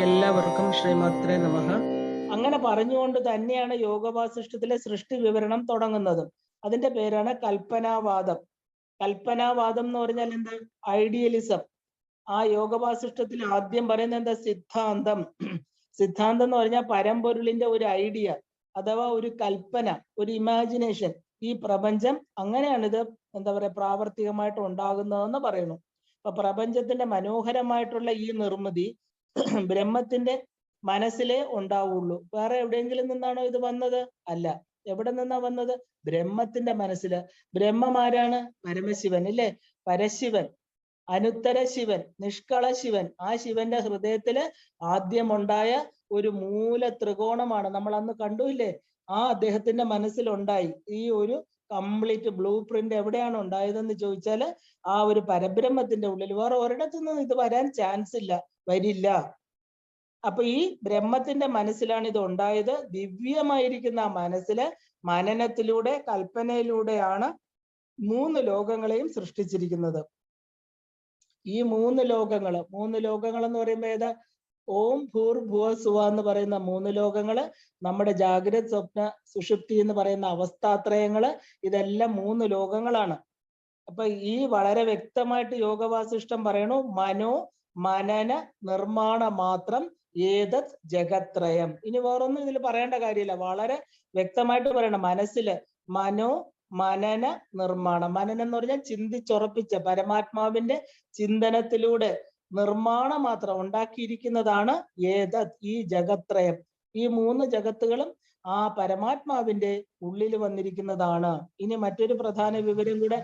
എല്ലാവർക്കും ശ്രീമാത്രേ നമഃ. അങ്ങനെ പറഞ്ഞുകൊണ്ട് തന്നെയാണ് യോഗവാസിഷ്ഠത്തിലെ സൃഷ്ടി വിവരണം തുടങ്ങുന്നത്. അതിന്റെ പേരാണ് കൽപ്പനാവാദം. കൽപ്പനാവാദം എന്ന് പറഞ്ഞാൽ എന്താ? ഐഡിയലിസം. ആ യോഗവാസിഷ്ഠത്തിൽ ആദ്യം പറയുന്നത് എന്താ? സിദ്ധാന്തം. സിദ്ധാന്തം എന്ന് പറഞ്ഞാൽ പരമ്പൊരുളിന്റെ ഒരു ഐഡിയ അഥവാ ഒരു കൽപ്പന, ഒരു ഇമാജിനേഷൻ. ഈ പ്രപഞ്ചം അങ്ങനെയാണിത് എന്താ പറയാ പ്രാവർത്തികമായിട്ട് ഉണ്ടാകുന്നതെന്ന് പറയുന്നു. അപ്പൊ പ്രപഞ്ചത്തിന്റെ മനോഹരമായിട്ടുള്ള ഈ നിർമ്മിതി ബ്രഹ്മത്തിന്റെ മനസ്സിലേ ഉണ്ടാവുള്ളൂ. വേറെ എവിടെയെങ്കിലും നിന്നാണോ ഇത് വന്നത്? അല്ല. എവിടെ നിന്നാ വന്നത്? ബ്രഹ്മത്തിന്റെ മനസ്സില്. ബ്രഹ്മം ആരാണ്? പരമശിവൻ ഇല്ലേ? പരശിവൻ, അനുത്തര ശിവൻ, നിഷ്കള ശിവൻ. ആ ശിവന്റെ ഹൃദയത്തില് ആദ്യമുണ്ടായ ഒരു മൂല ത്രികോണമാണ് നമ്മൾ അന്ന് കണ്ടുമില്ലേ? ആ അദ്ദേഹത്തിന്റെ മനസ്സിലുണ്ടായി. ഈ ഒരു കംപ്ലീറ്റ് ബ്ലൂ പ്രിന്റ് എവിടെയാണ് ഉണ്ടായതെന്ന് ചോദിച്ചാല് ആ ഒരു പരബ്രഹ്മത്തിന്റെ ഉള്ളിൽ. വേറെ ഒരിടത്തുനിന്നും ഇത് വരാൻ ചാൻസ് ഇല്ല, വരില്ല. അപ്പൊ ഈ ബ്രഹ്മത്തിന്റെ മനസ്സിലാണ് ഇത് ഉണ്ടായത്. ദിവ്യമായിരിക്കുന്ന ആ മനസ്സില് മനനത്തിലൂടെ, കൽപ്പനയിലൂടെയാണ് 3 ലോകങ്ങളെയും സൃഷ്ടിച്ചിരിക്കുന്നത്. ഈ 3 ലോകങ്ങൾ എന്ന് പറയുമ്പോ ഏതാ? ഓം ഭൂർ ഭുവ സുവ എന്ന് പറയുന്ന 3 ലോകങ്ങള്, നമ്മുടെ ജാഗ്രത, സ്വപ്ന, സുഷുപ്തി എന്ന് പറയുന്ന അവസ്ഥാത്രയങ്ങള്, ഇതെല്ലാം 3 ലോകങ്ങളാണ്. അപ്പൊ ഈ വളരെ വ്യക്തമായിട്ട് യോഗവാസിഷ്ടം പറയണു, മനോ മനന നിർമ്മാണ മാത്രം ഏതത് ജഗത്രയം. ഇനി വേറൊന്നും ഇതിൽ പറയേണ്ട കാര്യമില്ല, വളരെ വ്യക്തമായിട്ട് പറയണം. മനസ്സില് മനോ മനന നിർമ്മാണം. മനനം എന്ന് പറഞ്ഞാൽ ചിന്തിച്ചുറപ്പിച്ച പരമാത്മാവിന്റെ ചിന്തനത്തിലൂടെ നിർമ്മാണം മാത്രം ഉണ്ടാക്കിയിരിക്കുന്നതാണ് ഏതത്, ഈ ജഗത്രയം. ഈ 3 ജഗത്തുകളും ആ പരമാത്മാവിന്റെ ഉള്ളിൽ വന്നിരിക്കുന്നതാണ്. ഇനി മറ്റൊരു പ്രധാന വിവരം കൂടെ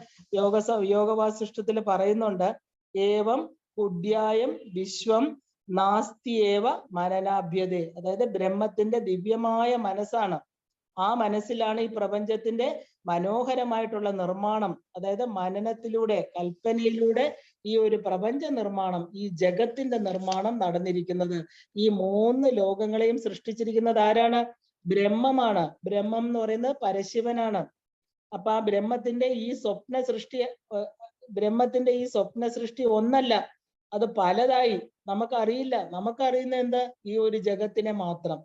യോഗവാസിഷ്ഠത്തിൽ പറയുന്നുണ്ട്. ഏവം കുഡ്യായം വിശ്വം നാസ്തിയേവ മനനാഭ്യതേ. അതായത് ബ്രഹ്മത്തിന്റെ ദിവ്യമായ മനസ്സാണ്. ആ മനസ്സിലാണ് ഈ പ്രപഞ്ചത്തിന്റെ മനോഹരമായിട്ടുള്ള നിർമ്മാണം, അതായത് മനനത്തിലൂടെ, കൽപ്പനയിലൂടെ ഈ ഒരു പ്രപഞ്ച നിർമ്മാണം, ഈ ജഗത്തിന്റെ നിർമ്മാണം നടന്നിരിക്കുന്നത്. ഈ 3 ലോകങ്ങളെയും സൃഷ്ടിച്ചിരിക്കുന്നത് ആരാണ്? ബ്രഹ്മമാണ്. ബ്രഹ്മം എന്ന് പറയുന്നത് പരശിവനാണ്. അപ്പൊ ആ ബ്രഹ്മത്തിന്റെ ഈ സ്വപ്ന സൃഷ്ടി ഒന്നല്ല, അത് പലതായി. നമുക്കറിയില്ല. നമുക്കറിയുന്ന എന്താ? ഈ ഒരു ജഗത്തിനെ മാത്രം.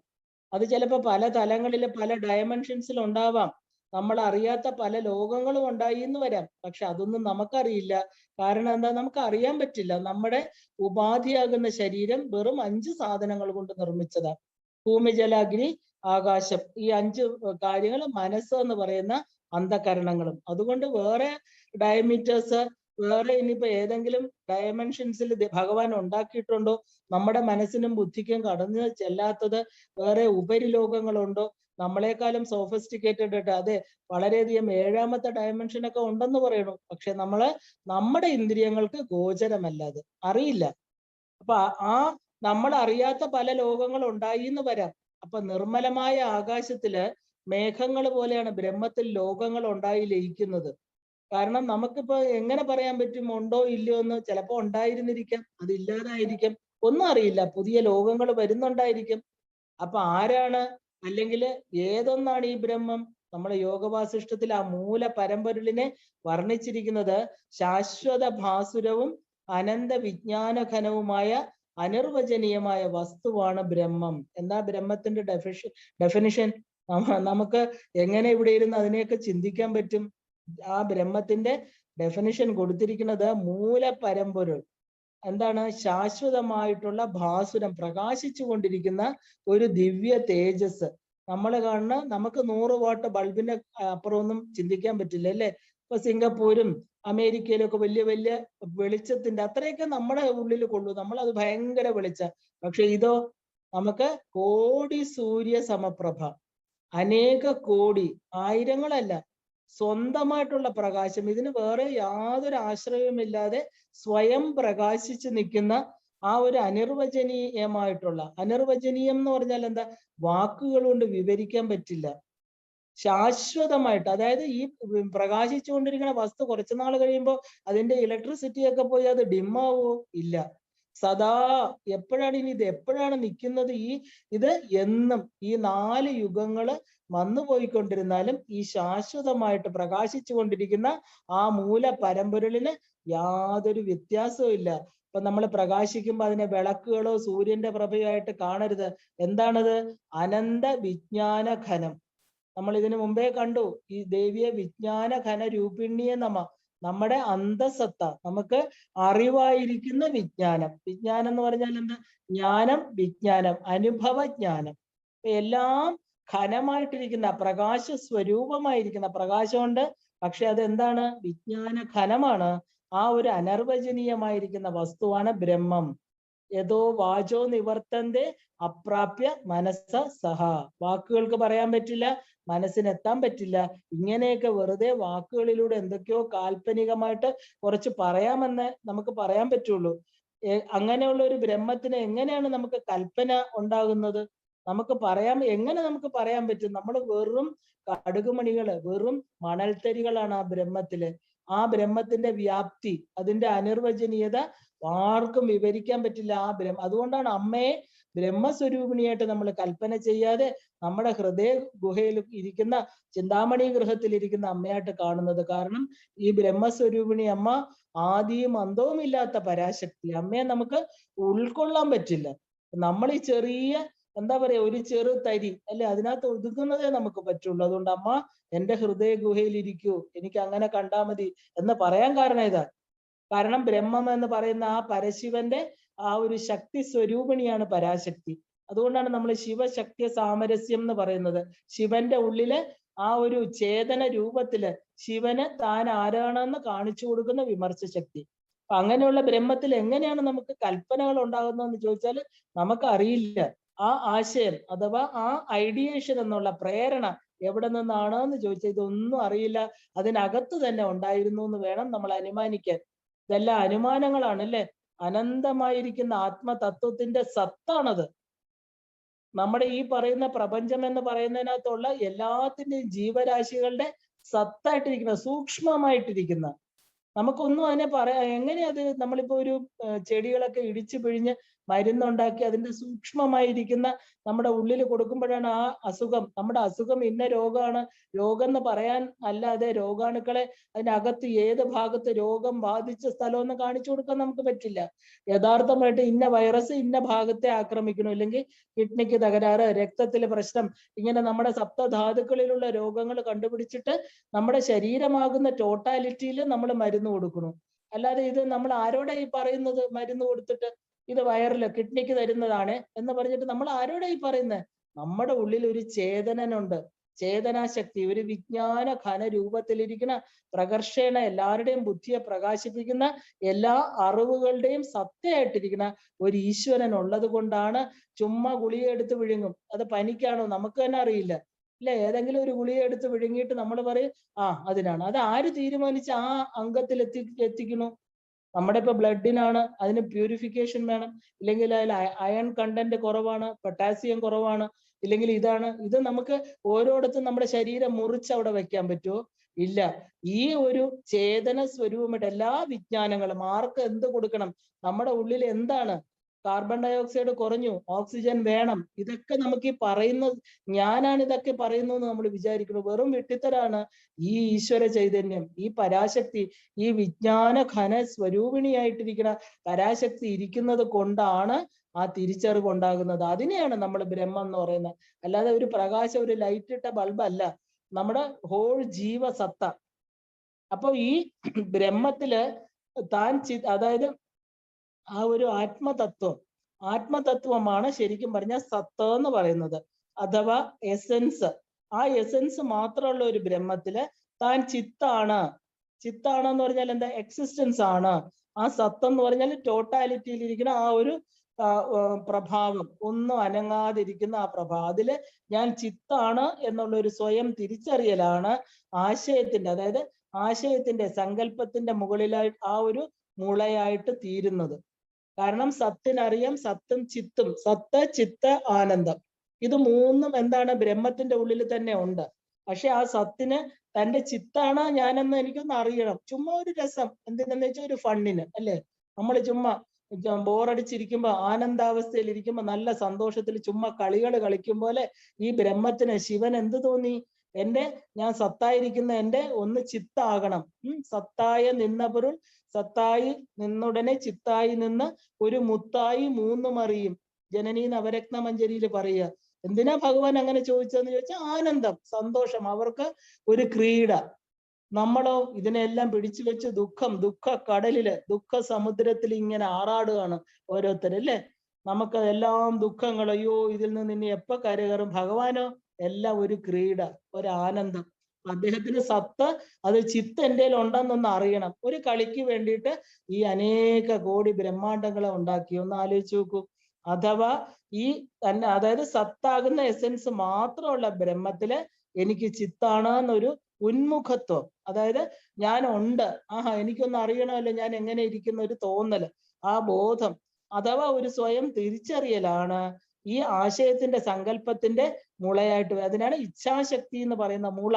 അത് ചിലപ്പോൾ പല തലങ്ങളിൽ, പല ഡയമെൻഷൻസിൽ ഉണ്ടാവാം. നമ്മൾ അറിയാത്ത പല ലോകങ്ങളും ഉണ്ടായി എന്ന് വരാം. പക്ഷെ അതൊന്നും നമുക്കറിയില്ല. കാരണം എന്താ? നമുക്ക് അറിയാൻ പറ്റില്ല. നമ്മുടെ ഉപാധിയാകുന്ന ശരീരം വെറും 5 സാധനങ്ങൾ കൊണ്ട് നിർമ്മിച്ചതാണ്. ഭൂമി, ജല, അഗ്നി, ആകാശം. ഈ 5 കാര്യങ്ങൾ മനസ്സ് എന്ന് പറയുന്ന അന്ധകരണങ്ങളും. അതുകൊണ്ട് വേറെ ഡയമീറ്റേഴ്സ്, വേറെ ഇനിയിപ്പോ ഏതെങ്കിലും ഡയമെൻഷൻസിൽ ഭഗവാൻ ഉണ്ടാക്കിയിട്ടുണ്ടോ? നമ്മുടെ മനസ്സിനും ബുദ്ധിക്കും കടന്നു ചെല്ലാത്തത് വേറെ ഉപരിലോകങ്ങളുണ്ടോ? നമ്മളെക്കാളും സോഫിസ്റ്റിക്കേറ്റഡ് ആയിട്ട്, അതെ, വളരെയധികം 7ാമത്തെ ഡയമെൻഷനൊക്കെ ഉണ്ടെന്ന് പറയണു. പക്ഷെ നമ്മുടെ ഇന്ദ്രിയങ്ങൾക്ക് ഗോചരമല്ല, അത് അറിയില്ല. അപ്പൊ ആ നമ്മൾ അറിയാത്ത പല ലോകങ്ങൾ ഉണ്ടായി എന്ന് വരാം. അപ്പൊ നിർമ്മലമായ ആകാശത്തില് മേഘങ്ങൾ പോലെയാണ് ബ്രഹ്മത്തിൽ ലോകങ്ങൾ ഉണ്ടായി ലയിക്കുന്നത്. കാരണം നമുക്കിപ്പോ എങ്ങനെ പറയാൻ പറ്റും ഉണ്ടോ ഇല്ലയോ എന്ന്? ചിലപ്പോ ഉണ്ടായിരുന്നിരിക്കാം, അതില്ലാതായിരിക്കാം, ഒന്നും അറിയില്ല. പുതിയ ലോകങ്ങൾ വരുന്നുണ്ടായിരിക്കും. അപ്പൊ ആരാണ്, അല്ലെങ്കിൽ ഏതൊന്നാണ് ഈ ബ്രഹ്മം? നമ്മുടെ യോഗവാസിഷ്ഠത്തിൽ ആ മൂല പരമ്പൊരുളിനെ വർണ്ണിച്ചിരിക്കുന്നത് ശാശ്വത ഭാസുരവും അനന്ത വിജ്ഞാനഘനവുമായ അനിർവചനീയമായ വസ്തുവാണ് ബ്രഹ്മം. എന്താ ബ്രഹ്മത്തിന്റെ ഡെഫിനിഷൻ? നമുക്ക് എങ്ങനെ ഇവിടെ ഇരുന്ന് അതിനെയൊക്കെ ചിന്തിക്കാൻ പറ്റും? ആ ബ്രഹ്മത്തിന്റെ ഡെഫിനിഷൻ കൊടുത്തിരിക്കുന്നത് മൂല പരമ്പൊരുൾ. എന്താണ്? ശാശ്വതമായിട്ടുള്ള ഭാസുരം, പ്രകാശിച്ചു കൊണ്ടിരിക്കുന്ന ഒരു ദിവ്യ തേജസ്. നമ്മൾ കാണുന്ന, നമുക്ക് 100 വാട്ട് ബൾബിന്റെ അപ്പുറമൊന്നും ചിന്തിക്കാൻ പറ്റില്ല അല്ലേ? ഇപ്പൊ സിംഗപ്പൂരും അമേരിക്കയിലും ഒക്കെ വലിയ വലിയ വെളിച്ചത്തിന്റെ അത്രയൊക്കെ നമ്മുടെ ഉള്ളിൽ കൊള്ളൂ. അത് ഭയങ്കര വെളിച്ച. പക്ഷെ ഇതോ, നമുക്ക് കോടി സൂര്യ സമപ്രഭ, അനേക കോടി, ആയിരങ്ങളല്ല, സ്വന്തമായിട്ടുള്ള പ്രകാശം. ഇതിന് വേറെ യാതൊരു ആശ്രയവുമില്ലാതെ സ്വയം പ്രകാശിച്ചു നിൽക്കുന്ന ആ ഒരു അനിർവചനീയമായിട്ടുള്ള, അനിർവചനീയം എന്ന് പറഞ്ഞാൽ എന്താ? വാക്കുകൾ കൊണ്ട് വിവരിക്കാൻ പറ്റില്ല. ശാശ്വതമായിട്ട്, അതായത് ഈ പ്രകാശിച്ചുകൊണ്ടിരിക്കുന്ന വസ്തു കുറച്ചു നാൾ കഴിയുമ്പോൾ അതിന്റെ ഇലക്ട്രിസിറ്റി ഒക്കെ പോയി അത് ഡിമ്മാവോ? ഇല്ല. സദാ എപ്പോഴാണ് ഇനി ഇത് എപ്പോഴാണ് നിൽക്കുന്നത്? ഇത് എന്നും ഈ 4 യുഗങ്ങള് വന്നു പോയിക്കൊണ്ടിരുന്നാലും ഈ ശാശ്വതമായിട്ട് പ്രകാശിച്ചു കൊണ്ടിരിക്കുന്ന ആ മൂല പരമ്പൊരുളിന് യാതൊരു വ്യത്യാസവും ഇല്ല. ഇപ്പൊ നമ്മൾ പ്രകാശിക്കുമ്പോൾ അതിനെ വിളക്കുകളോ സൂര്യന്റെ പ്രഭയോ ആയിട്ട് കാണരുത്. എന്താണത്? അനന്ത വിജ്ഞാന ഘനം. നമ്മൾ ഇതിനു മുമ്പേ കണ്ടു ഈ ദേവിയെ വിജ്ഞാന ഘന രൂപിണിയെ നമ്മുടെ അന്തസത്ത, നമുക്ക് അറിവായിരിക്കുന്ന വിജ്ഞാനം. വിജ്ഞാനം എന്ന് പറഞ്ഞാൽ എന്താ? ജ്ഞാനം, വിജ്ഞാനം, അനുഭവ ജ്ഞാനം. എല്ലാം ഘനമായിട്ടിരിക്കുന്ന പ്രകാശ സ്വരൂപമായിരിക്കുന്ന പ്രകാശമുണ്ട്. പക്ഷെ അതെന്താണ്? വിജ്ഞാന ഘനമാണ്. ആ ഒരു അനർവചനീയമായിരിക്കുന്ന വസ്തുവാണ് ബ്രഹ്മം. യഥോ വാചോ നിവർത്തന്റെ അപ്രാപ്യ മനസ്സ സഹ. വാക്കുകൾക്ക് പറയാൻ പറ്റില്ല, മനസ്സിനെത്താൻ പറ്റില്ല. ഇങ്ങനെയൊക്കെ വെറുതെ വാക്കുകളിലൂടെ എന്തൊക്കെയോ കാൽപ്പനികമായിട്ട് കുറച്ച് പറയാമെന്ന് നമുക്ക് പറയാൻ പറ്റുള്ളൂ. അങ്ങനെയുള്ള ഒരു ബ്രഹ്മത്തിന് എങ്ങനെയാണ് നമുക്ക് കൽപ്പന ഉണ്ടാകുന്നത്? എങ്ങനെ നമുക്ക് പറയാൻ പറ്റും? നമ്മൾ വെറും കടുകുമണികള്, വെറും മണൽത്തരികളാണ് ആ ബ്രഹ്മത്തില്. ആ ബ്രഹ്മത്തിന്റെ വ്യാപ്തി, അതിന്റെ അനിർവചനീയത ആർക്കും വിവരിക്കാൻ പറ്റില്ല ആ അതുകൊണ്ടാണ് അമ്മയെ ബ്രഹ്മസ്വരൂപിണിയായിട്ട് നമ്മൾ കൽപ്പന ചെയ്യാതെ നമ്മുടെ ഹൃദയ ഗുഹയിൽ ഇരിക്കുന്ന ചിന്താമണി ഗൃഹത്തിൽ ഇരിക്കുന്ന അമ്മയായിട്ട് കാണുന്നത്. കാരണം ഈ ബ്രഹ്മസ്വരൂപിണി അമ്മ ആദിയും അന്തവും ഇല്ലാത്ത പരാശക്തി. അമ്മയെ നമുക്ക് ഉൾക്കൊള്ളാൻ പറ്റില്ല. നമ്മൾ ഈ ചെറിയ എന്താ പറയാ, ഒരു ചെറു തരി അല്ലെ, അതിനകത്ത് ഒതുങ്ങുന്നതേ നമുക്ക് പറ്റുള്ളൂ. അതുകൊണ്ട് അമ്മ എന്റെ ഹൃദയ ഗുഹയിൽ ഇരിക്കൂ, എനിക്ക് അങ്ങനെ കണ്ടാൽ മതി എന്ന് പറയാൻ കാരണം ഇതാ. കാരണം ബ്രഹ്മം എന്ന് പറയുന്ന ആ പരശിവന്റെ ആ ഒരു ശക്തി സ്വരൂപിണിയാണ് പരാശക്തി. അതുകൊണ്ടാണ് നമ്മൾ ശിവശക്തി സാമരസ്യം എന്ന് പറയുന്നത്. ശിവന്റെ ഉള്ളില് ആ ഒരു ചേതന രൂപത്തില് ശിവന് താൻ ആരാണെന്ന് കാണിച്ചു കൊടുക്കുന്ന വിമർശ ശക്തി. അപ്പൊ അങ്ങനെയുള്ള ബ്രഹ്മത്തിൽ എങ്ങനെയാണ് നമുക്ക് കൽപ്പനകൾ ഉണ്ടാകുന്നതെന്ന് ചോദിച്ചാൽ നമുക്കറിയില്ല. ആ ആശയം അഥവാ ആ ഐഡിയേഷൻ എന്നുള്ള പ്രേരണ എവിടെ നിന്നാണ് എന്ന് ചോദിച്ചാൽ ഇതൊന്നും അറിയില്ല. അതിനകത്ത് തന്നെ ഉണ്ടായിരുന്നു എന്ന് വേണം നമ്മൾ അനുമാനിക്കാൻ. ഇതെല്ലാം അനുമാനങ്ങളാണ് അല്ലെ. അനന്തമായിരിക്കുന്ന ആത്മതത്വത്തിന്റെ സത്താണത്. നമ്മുടെ ഈ പറയുന്ന പ്രപഞ്ചം എന്ന് പറയുന്നതിനകത്തുള്ള എല്ലാത്തിന്റെയും ജീവരാശികളുടെ സത്തായിട്ടിരിക്കുന്ന, സൂക്ഷ്മമായിട്ടിരിക്കുന്ന, നമുക്കൊന്നും അതിനെ എങ്ങനെയാ അത്? നമ്മളിപ്പോ ഒരു ചെടികളൊക്കെ ഇടിച്ചു പിഴിഞ്ഞ് മരുന്നുണ്ടാക്കി അതിന്റെ സൂക്ഷ്മമായിരിക്കുന്ന നമ്മുടെ ഉള്ളിൽ കൊടുക്കുമ്പോഴാണ് ആ അസുഖം, നമ്മുടെ അസുഖം ഇന്ന രോഗമാണ്, രോഗം എന്ന് പറയാൻ അല്ലാതെ രോഗാണുക്കളെ അതിനകത്ത് ഏത് ഭാഗത്ത് രോഗം ബാധിച്ച സ്ഥലമെന്ന് കാണിച്ചു കൊടുക്കാൻ നമുക്ക് പറ്റില്ല. യഥാർത്ഥമായിട്ട് ഇന്ന വൈറസ് ഇന്ന ഭാഗത്തെ ആക്രമിക്കണം, ഇല്ലെങ്കിൽ കിഡ്നിക്ക് തകരാറ്, രക്തത്തിലെ പ്രശ്നം, ഇങ്ങനെ നമ്മുടെ സപ്തധാതുക്കളിലുള്ള രോഗങ്ങൾ കണ്ടുപിടിച്ചിട്ട് നമ്മുടെ ശരീരമാകുന്ന ടോട്ടാലിറ്റിയിൽ നമ്മൾ മരുന്ന് കൊടുക്കണം. അല്ലാതെ ഇത് നമ്മൾ ആരോടെ ഈ പറയുന്നത്? മരുന്ന് കൊടുത്തിട്ട് ഇത് വയറില് കിഡ്നിക്ക് തരുന്നതാണ് എന്ന് പറഞ്ഞിട്ട് നമ്മൾ ആരോടെ ഈ പറയുന്നത്? നമ്മുടെ ഉള്ളിൽ ഒരു ചേതനനുണ്ട്, ചേതനാശക്തി, ഒരു വിജ്ഞാന ഘന രൂപത്തിലിരിക്കുന്ന പ്രകർഷേണ എല്ലാവരുടെയും ബുദ്ധിയെ പ്രകാശിപ്പിക്കുന്ന എല്ലാ അറിവുകളുടെയും സത്തയായിട്ടിരിക്കുന്ന ഒരു ഈശ്വരൻ ഉള്ളത് കൊണ്ടാണ് ചുമ്മാ ഗുളിക എടുത്ത് വിഴുങ്ങും. അത് പനിക്കാണോ നമുക്ക് തന്നെ അറിയില്ല അല്ലെ. ഏതെങ്കിലും ഒരു ഗുളിക എടുത്ത് വിഴുങ്ങിയിട്ട് നമ്മൾ പറയും അതിനാണ്. അത് ആര് തീരുമാനിച്ച് ആ അംഗത്തിൽ എത്തിക്കണു? നമ്മുടെ ഇപ്പൊ ബ്ലഡിനാണ്, അതിന് പ്യൂരിഫിക്കേഷൻ വേണം, ഇല്ലെങ്കിൽ അതിൽ അയൺ കണ്ടന്റ് കുറവാണ്, പൊട്ടാസ്യം കുറവാണ്, ഇല്ലെങ്കിൽ ഇത് നമുക്ക് ഓരോടത്തും നമ്മുടെ ശരീരം മുറിച്ച് അവിടെ വെക്കാൻ പറ്റുമോ? ഇല്ല. ഈ ഒരു ചേതന സ്വരൂപമായിട്ട് എല്ലാ വിജ്ഞാനങ്ങളും ആർക്ക് എന്ത് കൊടുക്കണം, നമ്മുടെ ഉള്ളിൽ എന്താണ്, കാർബൺ ഡൈ ഓക്സൈഡ് കുറഞ്ഞു, ഓക്സിജൻ വേണം, ഇതൊക്കെ നമുക്ക് ഈ പറയുന്നത്, ഞാനാണ് ഇതൊക്കെ പറയുന്നു എന്ന് നമ്മൾ വിചാരിക്കുന്നു. വെറും വിട്ടിത്തരാണ്. ഈ ഈശ്വര ചൈതന്യം, ഈ പരാശക്തി, ഈ വിജ്ഞാന ഘന സ്വരൂപിണിയായിട്ടിരിക്കുന്ന പരാശക്തി ഇരിക്കുന്നത് കൊണ്ടാണ് ആ തിരിച്ചറിവ് ഉണ്ടാകുന്നത്. അതിനെയാണ് നമ്മൾ ബ്രഹ്മം എന്ന് പറയുന്നത്. അല്ലാതെ ഒരു പ്രകാശം, ഒരു ലൈറ്റ് ഇട്ട ബൾബ് അല്ല, നമ്മുടെ ഹോൾ ജീവസത്ത. അപ്പൊ ഈ ബ്രഹ്മത്തില് താൻ അതായത് ആ ഒരു ആത്മതത്വമാണ് ശരിക്കും പറഞ്ഞാൽ സത്ത എന്ന് പറയുന്നത്, അഥവാ എസൻസ്. ആ എസൻസ് മാത്രമുള്ള ഒരു ബ്രഹ്മത്തില് താൻ ചിത്താണെന്ന് പറഞ്ഞാൽ എന്താ? എക്സിസ്റ്റൻസ് ആണ്. ആ സത്തം എന്ന് പറഞ്ഞാൽ ടോട്ടാലിറ്റിയിൽ ഇരിക്കുന്ന ആ ഒരു പ്രഭാവം, ഒന്നും അനങ്ങാതിരിക്കുന്ന ആ പ്രഭാവം, അതില് ഞാൻ ചിത്താണ് എന്നുള്ള ഒരു സ്വയം തിരിച്ചറിയലാണ് ആശയത്തിന്റെ, അതായത് ആശയത്തിന്റെ സങ്കല്പത്തിന്റെ മുകളിലായി ആ ഒരു മുളയായിട്ട് തീരുന്നത്. കാരണം സത്തിനറിയാം, സത്തും ചിത്തും, സത്ത് ചിത്ത് ആനന്ദം, ഇത് മൂന്നും എന്താണ്? ബ്രഹ്മത്തിന്റെ ഉള്ളിൽ തന്നെ ഉണ്ട്. പക്ഷെ ആ സത്തിന് തന്റെ ചിത്താണ് ഞാനെന്ന് എനിക്കൊന്ന് അറിയണം. ചുമ്മാ ഒരു രസം, എന്തിനെന്ന് വെച്ചാൽ ഒരു ഫണ്ണിന് അല്ലേ, നമ്മൾ ചുമ്മാ ബോറടിച്ചിരിക്കുമ്പോ ആനന്ദാവസ്ഥയിൽ ഇരിക്കുമ്പോ നല്ല സന്തോഷത്തിൽ ചുമ്മാ കളികൾ കളിക്കും പോലെ ഈ ബ്രഹ്മത്തിന് ശിവൻ എന്ത് തോന്നി? ഞാൻ സത്തായിരിക്കുന്ന ഒന്ന് ചിത്താകണം. സത്തായ നിന്ന പൊരുൾ സത്തായി നിന്നുടനെ ചിത്തായി നിന്ന് ഒരു മുത്തായി മൂന്ന് മറിയും ജനനീ നവരത്ന മഞ്ജരിയിൽ പറയുക. എന്തിനാ ഭഗവാൻ അങ്ങനെ ചോദിച്ചതെന്ന് ചോദിച്ചാൽ ആനന്ദം, സന്തോഷം. അവർക്ക് ഒരു ക്രീഡ. നമ്മളോ ഇതിനെല്ലാം പിടിച്ചു വെച്ച് ദുഃഖ കടലില്, ദുഃഖ സമുദ്രത്തിൽ ഇങ്ങനെ ആറാടുകയാണ് ഓരോരുത്തരല്ലേ. നമുക്ക് എല്ലാം ദുഃഖങ്ങൾ, അയ്യോ ഇതിൽ നിന്ന് ഇനി എപ്പോ കരകയറും. ഭഗവാനോ എല്ലാം ഒരു ക്രീഡ, ഒരു ആനന്ദം. അദ്ദേഹത്തിന് സത്ത്, അത് ചിത്ത് എൻ്റെ ഉണ്ടെന്നൊന്ന് അറിയണം. ഒരു കളിക്ക് വേണ്ടിയിട്ട് ഈ അനേക കോടി ബ്രഹ്മാണ്ടങ്ങളെ ഉണ്ടാക്കി. ഒന്ന് ആലോചിച്ച് നോക്കൂ. അഥവാ ഈ തന്നെ, അതായത് സത്താകുന്ന എസൻസ് മാത്രമുള്ള ബ്രഹ്മത്തില് എനിക്ക് ചിത്താണ് എന്നൊരു ഉന്മുഖത്വം, അതായത് ഞാൻ ഉണ്ട്, എനിക്കൊന്ന് അറിയണമല്ലോ ഞാൻ എങ്ങനെ ഇരിക്കുന്ന ഒരു തോന്നല്, ആ ബോധം അഥവാ ഒരു സ്വയം തിരിച്ചറിയലാണ് ഈ ആശയത്തിന്റെ സങ്കല്പത്തിന്റെ മുളയായിട്ട്. അതിനാണ് ഇച്ഛാശക്തി എന്ന് പറയുന്ന മുള,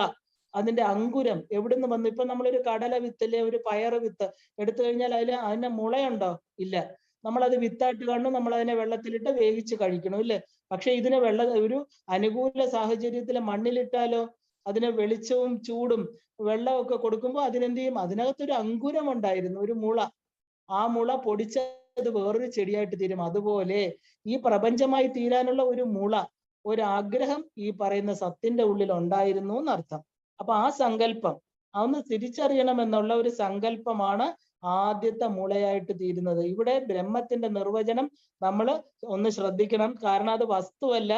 അതിന്റെ അങ്കുരം എവിടുന്ന് വന്നു. ഇപ്പൊ നമ്മളൊരു കടല വിത്തല്ലേ, ഒരു പയറ് വിത്ത് എടുത്തു കഴിഞ്ഞാൽ അതിന്റെ മുളയുണ്ടോ? ഇല്ല. നമ്മളത് വിത്തായിട്ട് കാണും, നമ്മൾ അതിനെ വെള്ളത്തിലിട്ട് വേവിച്ച് കഴിക്കണം, ഇല്ലേ? പക്ഷെ ഇതിനെ ഒരു അനുകൂല സാഹചര്യത്തിൽ മണ്ണിലിട്ടാലോ, അതിന് വെളിച്ചവും ചൂടും വെള്ളമൊക്കെ കൊടുക്കുമ്പോൾ അതിനെന്ത് ചെയ്യും? അതിനകത്തൊരു അങ്കുരം ഉണ്ടായിരുന്നു, ഒരു മുള. ആ മുള പൊടിച്ചത് വേറൊരു ചെടിയായിട്ട് തീരും. അതുപോലെ ഈ പ്രപഞ്ചമായി തീരാനുള്ള ഒരു മുള, ഒരു ആഗ്രഹം ഈ പറയുന്ന സത്തിന്റെ ഉള്ളിൽ ഉണ്ടായിരുന്നു എന്നർത്ഥം. അപ്പൊ ആ സങ്കല്പം അതൊന്ന് തിരിച്ചറിയണം എന്നുള്ള ഒരു സങ്കല്പമാണ് ആദ്യത്തെ മുളയായിട്ട് തീരുന്നത്. ഇവിടെ ബ്രഹ്മത്തിന്റെ നിർവചനം നമ്മൾ ഒന്ന് ശ്രദ്ധിക്കണം. കാരണം അത് വസ്തുവല്ല,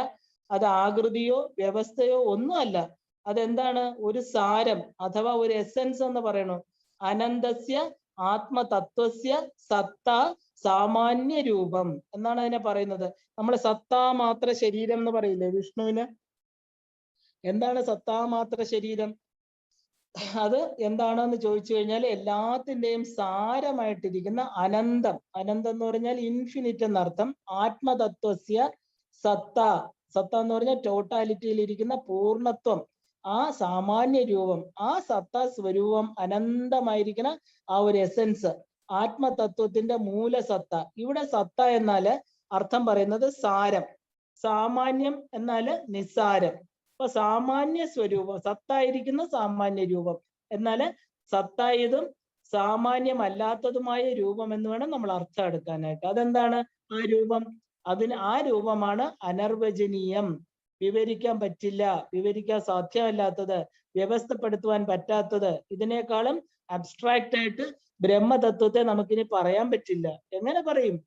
അത് ആകൃതിയോ വ്യവസ്ഥയോ ഒന്നുമല്ല. അതെന്താണ്? ഒരു സാരം അഥവാ ഒരു എസൻസ് എന്ന് പറയണു. അനന്തസ്യ ആത്മതത്വസ്യ സത്ത സാമാന്യ രൂപം എന്നാണ് അതിനെ പറയുന്നത്. നമ്മൾ സത്താമാത്ര ശരീരം എന്ന് പറയില്ലേ വിഷ്ണുവിന്? എന്താണ് സത്താമാത്ര ശരീരം? അത് എന്താണെന്ന് ചോദിച്ചു കഴിഞ്ഞാൽ എല്ലാത്തിൻ്റെയും സാരമായിട്ടിരിക്കുന്ന അനന്തം. അനന്തം എന്ന് പറഞ്ഞാൽ ഇൻഫിനിറ്റ് എന്നർത്ഥം. ആത്മതത്വസ്യ സത്ത, സത്ത എന്ന് പറഞ്ഞാൽ ടോട്ടാലിറ്റിയിൽ ഇരിക്കുന്ന പൂർണ്ണത്വം, ആ സാമാന്യ രൂപം, ആ സത്ത സ്വരൂപം, അനന്തമായിരിക്കുന്ന ആ ഒരു എസൻസ്, ആത്മതത്വത്തിന്റെ മൂലസത്ത. ഇവിടെ സത്ത എന്നാല് അർത്ഥം പറയുന്നത് സാരം, സാമാന്യം എന്നാല് നിസ്സാരം. അപ്പൊ സാമാന്യ സ്വരൂപം, സത്തായിരിക്കുന്ന സാമാന്യ രൂപം, എന്നാല് സത്തായതും സാമാന്യമല്ലാത്തതുമായ രൂപം എന്ന് വേണം നമ്മൾ അർത്ഥം എടുക്കാനായിട്ട്. അതെന്താണ് ആ രൂപം? ആ രൂപമാണ് അനർവചനീയം, വിവരിക്കാൻ പറ്റില്ല, വിവരിക്കാൻ സാധ്യമല്ലാത്തത്, വ്യവസ്ഥപ്പെടുത്തുവാൻ പറ്റാത്തത്. ഇതിനേക്കാളും അബ്സ്ട്രാക്റ്റ് ആയിട്ട് ബ്രഹ്മതത്വത്തെ നമുക്കിനി പറയാൻ പറ്റില്ല. എങ്ങനെ പറയും?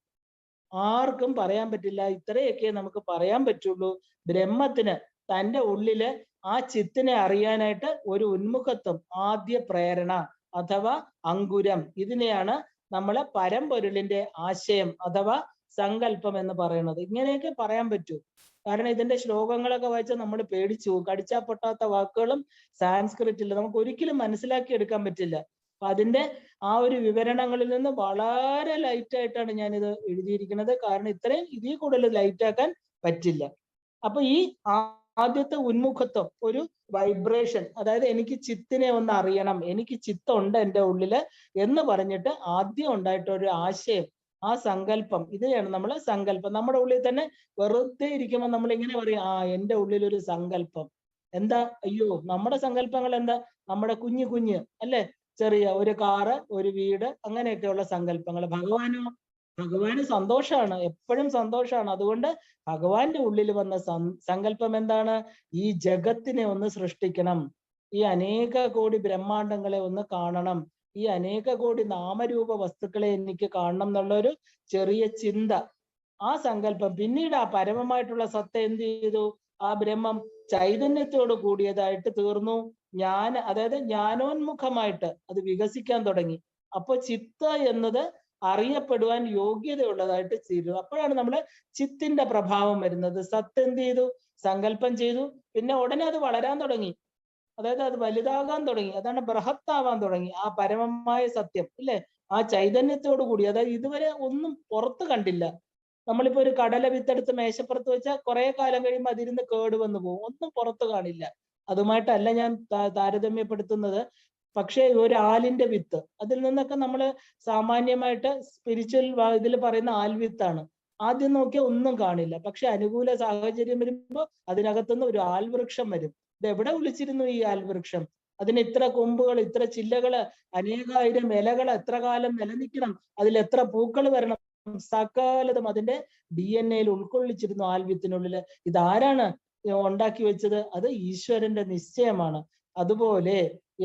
ആർക്കും പറയാൻ പറ്റില്ല. ഇത്രയൊക്കെ നമുക്ക് പറയാൻ പറ്റുള്ളൂ. ബ്രഹ്മത്തിന് തൻ്റെ ഉള്ളില് ആ ചിത്തിനെ അറിയാനായിട്ട് ഒരു ഉന്മുഖത്വം, ആദ്യ പ്രേരണ അഥവാ അങ്കുരം, ഇതിനെയാണ് നമ്മള് പരമ്പൊരുളിന്റെ ആശയം അഥവാ സങ്കല്പം എന്ന് പറയുന്നത്. ഇങ്ങനെയൊക്കെ പറയാൻ പറ്റൂ. കാരണം ഇതിന്റെ ശ്ലോകങ്ങളൊക്കെ വായിച്ചാൽ നമ്മൾ പേടിച്ചു പോകും. കടിച്ചാൽ പൊട്ടാത്ത വാക്കുകളും സാൻസ്ക്രിറ്റിൽ നമുക്ക് ഒരിക്കലും മനസ്സിലാക്കി എടുക്കാൻ പറ്റില്ല. അപ്പൊ അതിന്റെ ആ ഒരു വിവരണങ്ങളിൽ നിന്ന് വളരെ ലൈറ്റായിട്ടാണ് ഞാനിത് എഴുതിയിരിക്കുന്നത്. കാരണം ഇത്രയും ഇതിൽ കൂടുതൽ ലൈറ്റാക്കാൻ പറ്റില്ല. അപ്പൊ ഈ ആദ്യത്തെ ഉന്മുഖത്വം, ഒരു വൈബ്രേഷൻ, അതായത് എനിക്ക് ചിത്തിനെ ഒന്ന് അറിയണം, എനിക്ക് ചിത്തമുണ്ട് എൻ്റെ ഉള്ളില് എന്ന് പറഞ്ഞിട്ട് ആദ്യം ഉണ്ടായിട്ടൊരു ആശയം, ആ സങ്കല്പം, ഇതിനെയാണ് നമ്മൾ സങ്കല്പം. നമ്മുടെ ഉള്ളിൽ തന്നെ വെറുതെ ഇരിക്കുമ്പോൾ നമ്മൾ ഇങ്ങനെ പറയും, എൻ്റെ ഉള്ളിൽ ഒരു സങ്കല്പം. എന്താ? അയ്യോ, നമ്മുടെ സങ്കല്പങ്ങൾ എന്താ? നമ്മുടെ കുഞ്ഞു കുഞ്ഞ് അല്ലെ, ചെറിയ ഒരു കാറ്, ഒരു വീട്, അങ്ങനെയൊക്കെയുള്ള സങ്കല്പങ്ങൾ. ഭഗവാന് സന്തോഷമാണ്, എപ്പോഴും സന്തോഷമാണ്. അതുകൊണ്ട് ഭഗവാന്റെ ഉള്ളിൽ വന്ന സങ്കല്പം എന്താണ്? ഈ ജഗത്തിനെ ഒന്ന് സൃഷ്ടിക്കണം, ഈ അനേക കോടി ബ്രഹ്മാണ്ടങ്ങളെ ഒന്ന് കാണണം, ഈ അനേക കോടി നാമരൂപ വസ്തുക്കളെ എനിക്ക് കാണണം എന്നുള്ളൊരു ചെറിയ ചിന്ത, ആ സങ്കല്പം. പിന്നീട് ആ പരമമായിട്ടുള്ള സത്ത എന്ത് ചെയ്തു? ആ ബ്രഹ്മം ചൈതന്യത്തോട് കൂടിയതായിട്ട് തീർന്നു. അതായത് ജ്ഞാനോന്മുഖമായിട്ട് അത് വികസിക്കാൻ തുടങ്ങി. അപ്പൊ ചിത്ത എന്നത് അറിയപ്പെടുവാൻ യോഗ്യതയുള്ളതായിട്ട് തീരും. അപ്പോഴാണ് നമ്മള് ചിത്തിന്റെ പ്രഭാവം വരുന്നത്. സത്ത് എന്ത് ചെയ്തു? സങ്കല്പം ചെയ്തു. പിന്നെ ഉടനെ അത് വളരാൻ തുടങ്ങി, അതായത് അത് വലുതാകാൻ തുടങ്ങി, അതാണ് ബൃഹത്താവാൻ തുടങ്ങി. ആ പരമമായ സത്യം ഇല്ലേ, ആ ചൈതന്യത്തോടു കൂടി. അതായത് ഇതുവരെ ഒന്നും പുറത്ത് കണ്ടില്ല. നമ്മളിപ്പോ ഒരു കടല വിത്തെടുത്ത് മേശപ്പുറത്ത് വെച്ചാൽ കുറെ കാലം കഴിയുമ്പോൾ അതിരുന്ന് കേട് വന്നു പോകും, ഒന്നും പുറത്ത് കാണില്ല. അതുമായിട്ടല്ല ഞാൻ താരതമ്യപ്പെടുത്തുന്നത്. പക്ഷേ ഒരു ആലിന്റെ വിത്ത്, അതിൽ നിന്നൊക്കെ നമ്മൾ സാമാന്യമായിട്ട് സ്പിരിച്വൽ ഇതിൽ പറയുന്ന ആൽവിത്താണ്. ആദ്യം നോക്കിയാൽ ഒന്നും കാണില്ല, പക്ഷെ അനുകൂല സാഹചര്യം വരുമ്പോൾ അതിനകത്തുനിന്ന് ഒരു ആൽവൃക്ഷം വരും. ഇത് എവിടെ വിളിച്ചിരുന്നു ഈ ആൽവൃക്ഷം? അതിന് ഇത്ര കൊമ്പുകൾ, ഇത്ര ചില്ലകള്, അനേകായിരം ഇലകൾ എത്ര കാലം നിലനിൽക്കണം, അതിൽ എത്ര പൂക്കൾ വരണം, സകലതും അതിന്റെ DNA ഉൾക്കൊള്ളിച്ചിരുന്നു ആൽവിത്തിനുള്ളില്. ഇതാരാണ് ഉണ്ടാക്കി വെച്ചത്? അത് ഈശ്വരന്റെ നിശ്ചയമാണ്. അതുപോലെ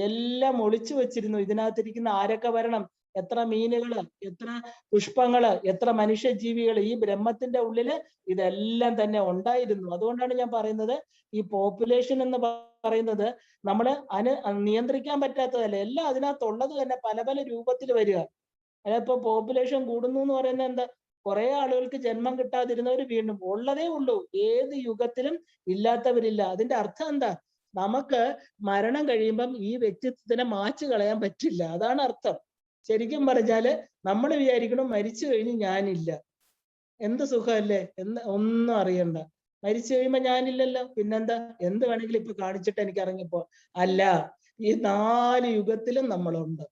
എല്ലാം ഒളിച്ചു വെച്ചിരുന്നു. ഇതിനകത്തിരിക്കുന്ന ആരൊക്കെ വരണം, എത്ര മീനുകള്, എത്ര പുഷ്പങ്ങള്, എത്ര മനുഷ്യജീവികൾ, ഈ ബ്രഹ്മത്തിന്റെ ഉള്ളില് ഇതെല്ലാം തന്നെ ഉണ്ടായിരുന്നു. അതുകൊണ്ടാണ് ഞാൻ പറയുന്നത്, ഈ പോപ്പുലേഷൻ എന്ന് പറയുന്നത് നമ്മള് നിയന്ത്രിക്കാൻ പറ്റാത്തതല്ല, എല്ലാം അതിനകത്തുള്ളത് തന്നെ പല പല രൂപത്തിൽ വരിക. അതിപ്പോ പോപ്പുലേഷൻ കൂടുന്നു എന്ന് പറയുന്നത് എന്താ? കുറെ ആളുകൾക്ക് ജന്മം കിട്ടാതിരുന്നവർ വീണ്ടും ഉള്ളതേ ഉള്ളൂ. ഏത് യുഗത്തിലും ഇല്ലാത്തവരില്ല. അതിന്റെ അർത്ഥം എന്താ? നമുക്ക് മരണം കഴിയുമ്പം ഈ വ്യക്തിത്വത്തിനെ മാച്ചു കളയാൻ പറ്റില്ല, അതാണ് അർത്ഥം. ശരിക്കും പറഞ്ഞാല് നമ്മൾ വിചാരിക്കണം മരിച്ചു കഴിഞ്ഞ് ഞാനില്ല, എന്ത് സുഖമല്ലേ, ഒന്നും അറിയണ്ട. മരിച്ചു കഴിയുമ്പോ ഞാനില്ലല്ലോ, പിന്നെന്താ, എന്ത് വേണമെങ്കിലും ഇപ്പൊ കാണിച്ചിട്ട് എനിക്ക് ഇറങ്ങിപ്പോ. അല്ല, ഈ 4 യുഗത്തിലും നമ്മളുണ്ട്.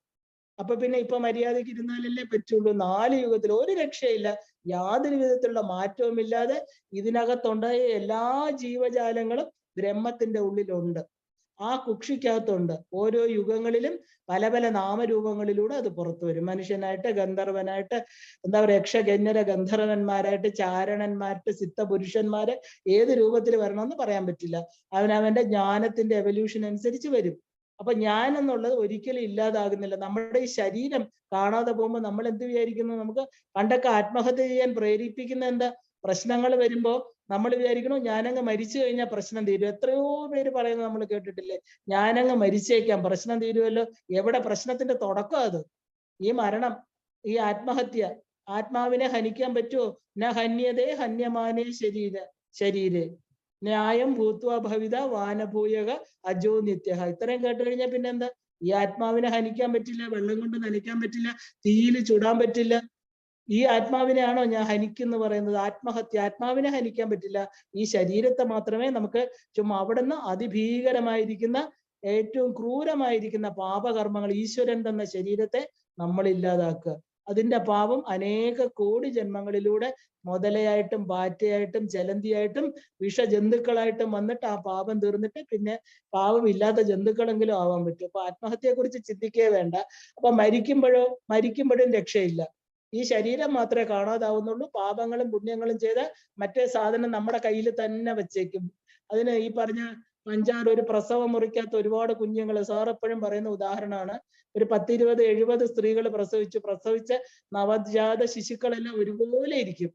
അപ്പൊ പിന്നെ ഇപ്പൊ മര്യാദയ്ക്ക് ഇരുന്നാലല്ലേ പറ്റുള്ളൂ. 4 യുഗത്തിൽ ഒരു രക്ഷയില്ല, യാതൊരു വിധത്തിലുള്ള മാറ്റവും ഇല്ലാതെ ഇതിനകത്തുണ്ടായ എല്ലാ ജീവജാലങ്ങളും ബ്രഹ്മത്തിന്റെ ഉള്ളിലുണ്ട്. ആ കുക്ഷിക്കകത്തുണ്ട്. ഓരോ യുഗങ്ങളിലും പല പല നാമരൂപങ്ങളിലൂടെ അത് പുറത്തു വരും. മനുഷ്യനായിട്ട്, ഗന്ധർവനായിട്ട്, എന്താ പറയുക, യക്ഷഗന്യര ഗന്ധർവന്മാരായിട്ട്, ചാരണന്മാരായിട്ട്, സിദ്ധപുരുഷന്മാര്, ഏത് രൂപത്തിൽ വരണമെന്ന് പറയാൻ പറ്റില്ല. അവനവന്റെ ജ്ഞാനത്തിന്റെ എവല്യൂഷൻ അനുസരിച്ച് വരും. അപ്പൊ ഞാൻ എന്നുള്ളത് ഒരിക്കലും ഇല്ലാതാകുന്നില്ല. നമ്മുടെ ഈ ശരീരം കാണാതെ പോകുമ്പോൾ നമ്മൾ എന്ത് വിചാരിക്കുന്നു? നമുക്ക് പണ്ടൊക്കെ ആത്മഹത്യ ചെയ്യാൻ പ്രേരിപ്പിക്കുന്ന എന്താ? പ്രശ്നങ്ങൾ വരുമ്പോ നമ്മൾ വിചാരിക്കണം ഞാനങ്ങ് മരിച്ചു കഴിഞ്ഞാൽ പ്രശ്നം തീരും. എത്രയോ പേര് പറയുന്നത് നമ്മൾ കേട്ടിട്ടില്ലേ? ഞാനങ്ങ് മരിച്ചേക്കാം, പ്രശ്നം തീരുമല്ലോ. എവിടെ പ്രശ്നത്തിന്റെ തുടക്കം? അത് ഈ മരണം, ഈ ആത്മഹത്യ. ആത്മാവിനെ ഹനിക്കാൻ പറ്റുമോ? ന ഹന്യതേ ഹന്യമാനേ ശരീരേ ന്യായം ഭൂത്വ ഭവിത വാനഭൂയക അജോ നിത്യ. ഇത്രയും കേട്ട് കഴിഞ്ഞാൽ പിന്നെ എന്താ? ഈ ആത്മാവിനെ ഹനിക്കാൻ പറ്റില്ല, വെള്ളം കൊണ്ട് നനയ്ക്കാൻ പറ്റില്ല, തീയിൽ ചുടാൻ പറ്റില്ല. ഈ ആത്മാവിനെയാണോ ഞാൻ ഹനിക്കുന്നു പറയുന്നത്? ആത്മഹത്യ, ആത്മാവിനെ ഹനിക്കാൻ പറ്റില്ല. ഈ ശരീരത്തെ മാത്രമേ നമുക്ക് ചുമ്മാ അവിടുന്ന് അതിഭീകരമായിരിക്കുന്ന, ഏറ്റവും ക്രൂരമായിരിക്കുന്ന പാപകർമ്മങ്ങൾ, ഈശ്വരൻ തന്ന ശരീരത്തെ നമ്മൾ ഇല്ലാതാക്കുക. അതിന്റെ പാപം അനേക കോടി ജന്മങ്ങളിലൂടെ മുതലയായിട്ടും പാറ്റയായിട്ടും ജലന്തിയായിട്ടും വിഷജന്തുക്കളായിട്ടും വന്നിട്ട് ആ പാപം തീർന്നിട്ട് പിന്നെ പാപം ഇല്ലാത്ത ജന്തുക്കളെങ്കിലും ആവാൻ പറ്റും. അപ്പൊ ആത്മഹത്യയെ കുറിച്ച് ചിന്തിക്കേ വേണ്ട. അപ്പൊ മരിക്കുമ്പോഴും രക്ഷയില്ല. ഈ ശരീരം മാത്രമേ കാണാതാവുന്നുള്ളൂ. പാപങ്ങളും പുണ്യങ്ങളും ചെയ്ത മറ്റേ സാധനം നമ്മുടെ കയ്യിൽ തന്നെ വെച്ചേക്കും. അതിന് ഈ പറഞ്ഞ പഞ്ചാര, ഒരു പ്രസവം മുറിക്കാത്ത ഒരുപാട് കുഞ്ഞുങ്ങൾ, സാർ എപ്പോഴും പറയുന്ന ഉദാഹരണമാണ്. ഒരു 10, 20, 70 സ്ത്രീകൾ പ്രസവിച്ച നവജാത ശിശുക്കളെല്ലാം ഒരുപോലെ ഇരിക്കും.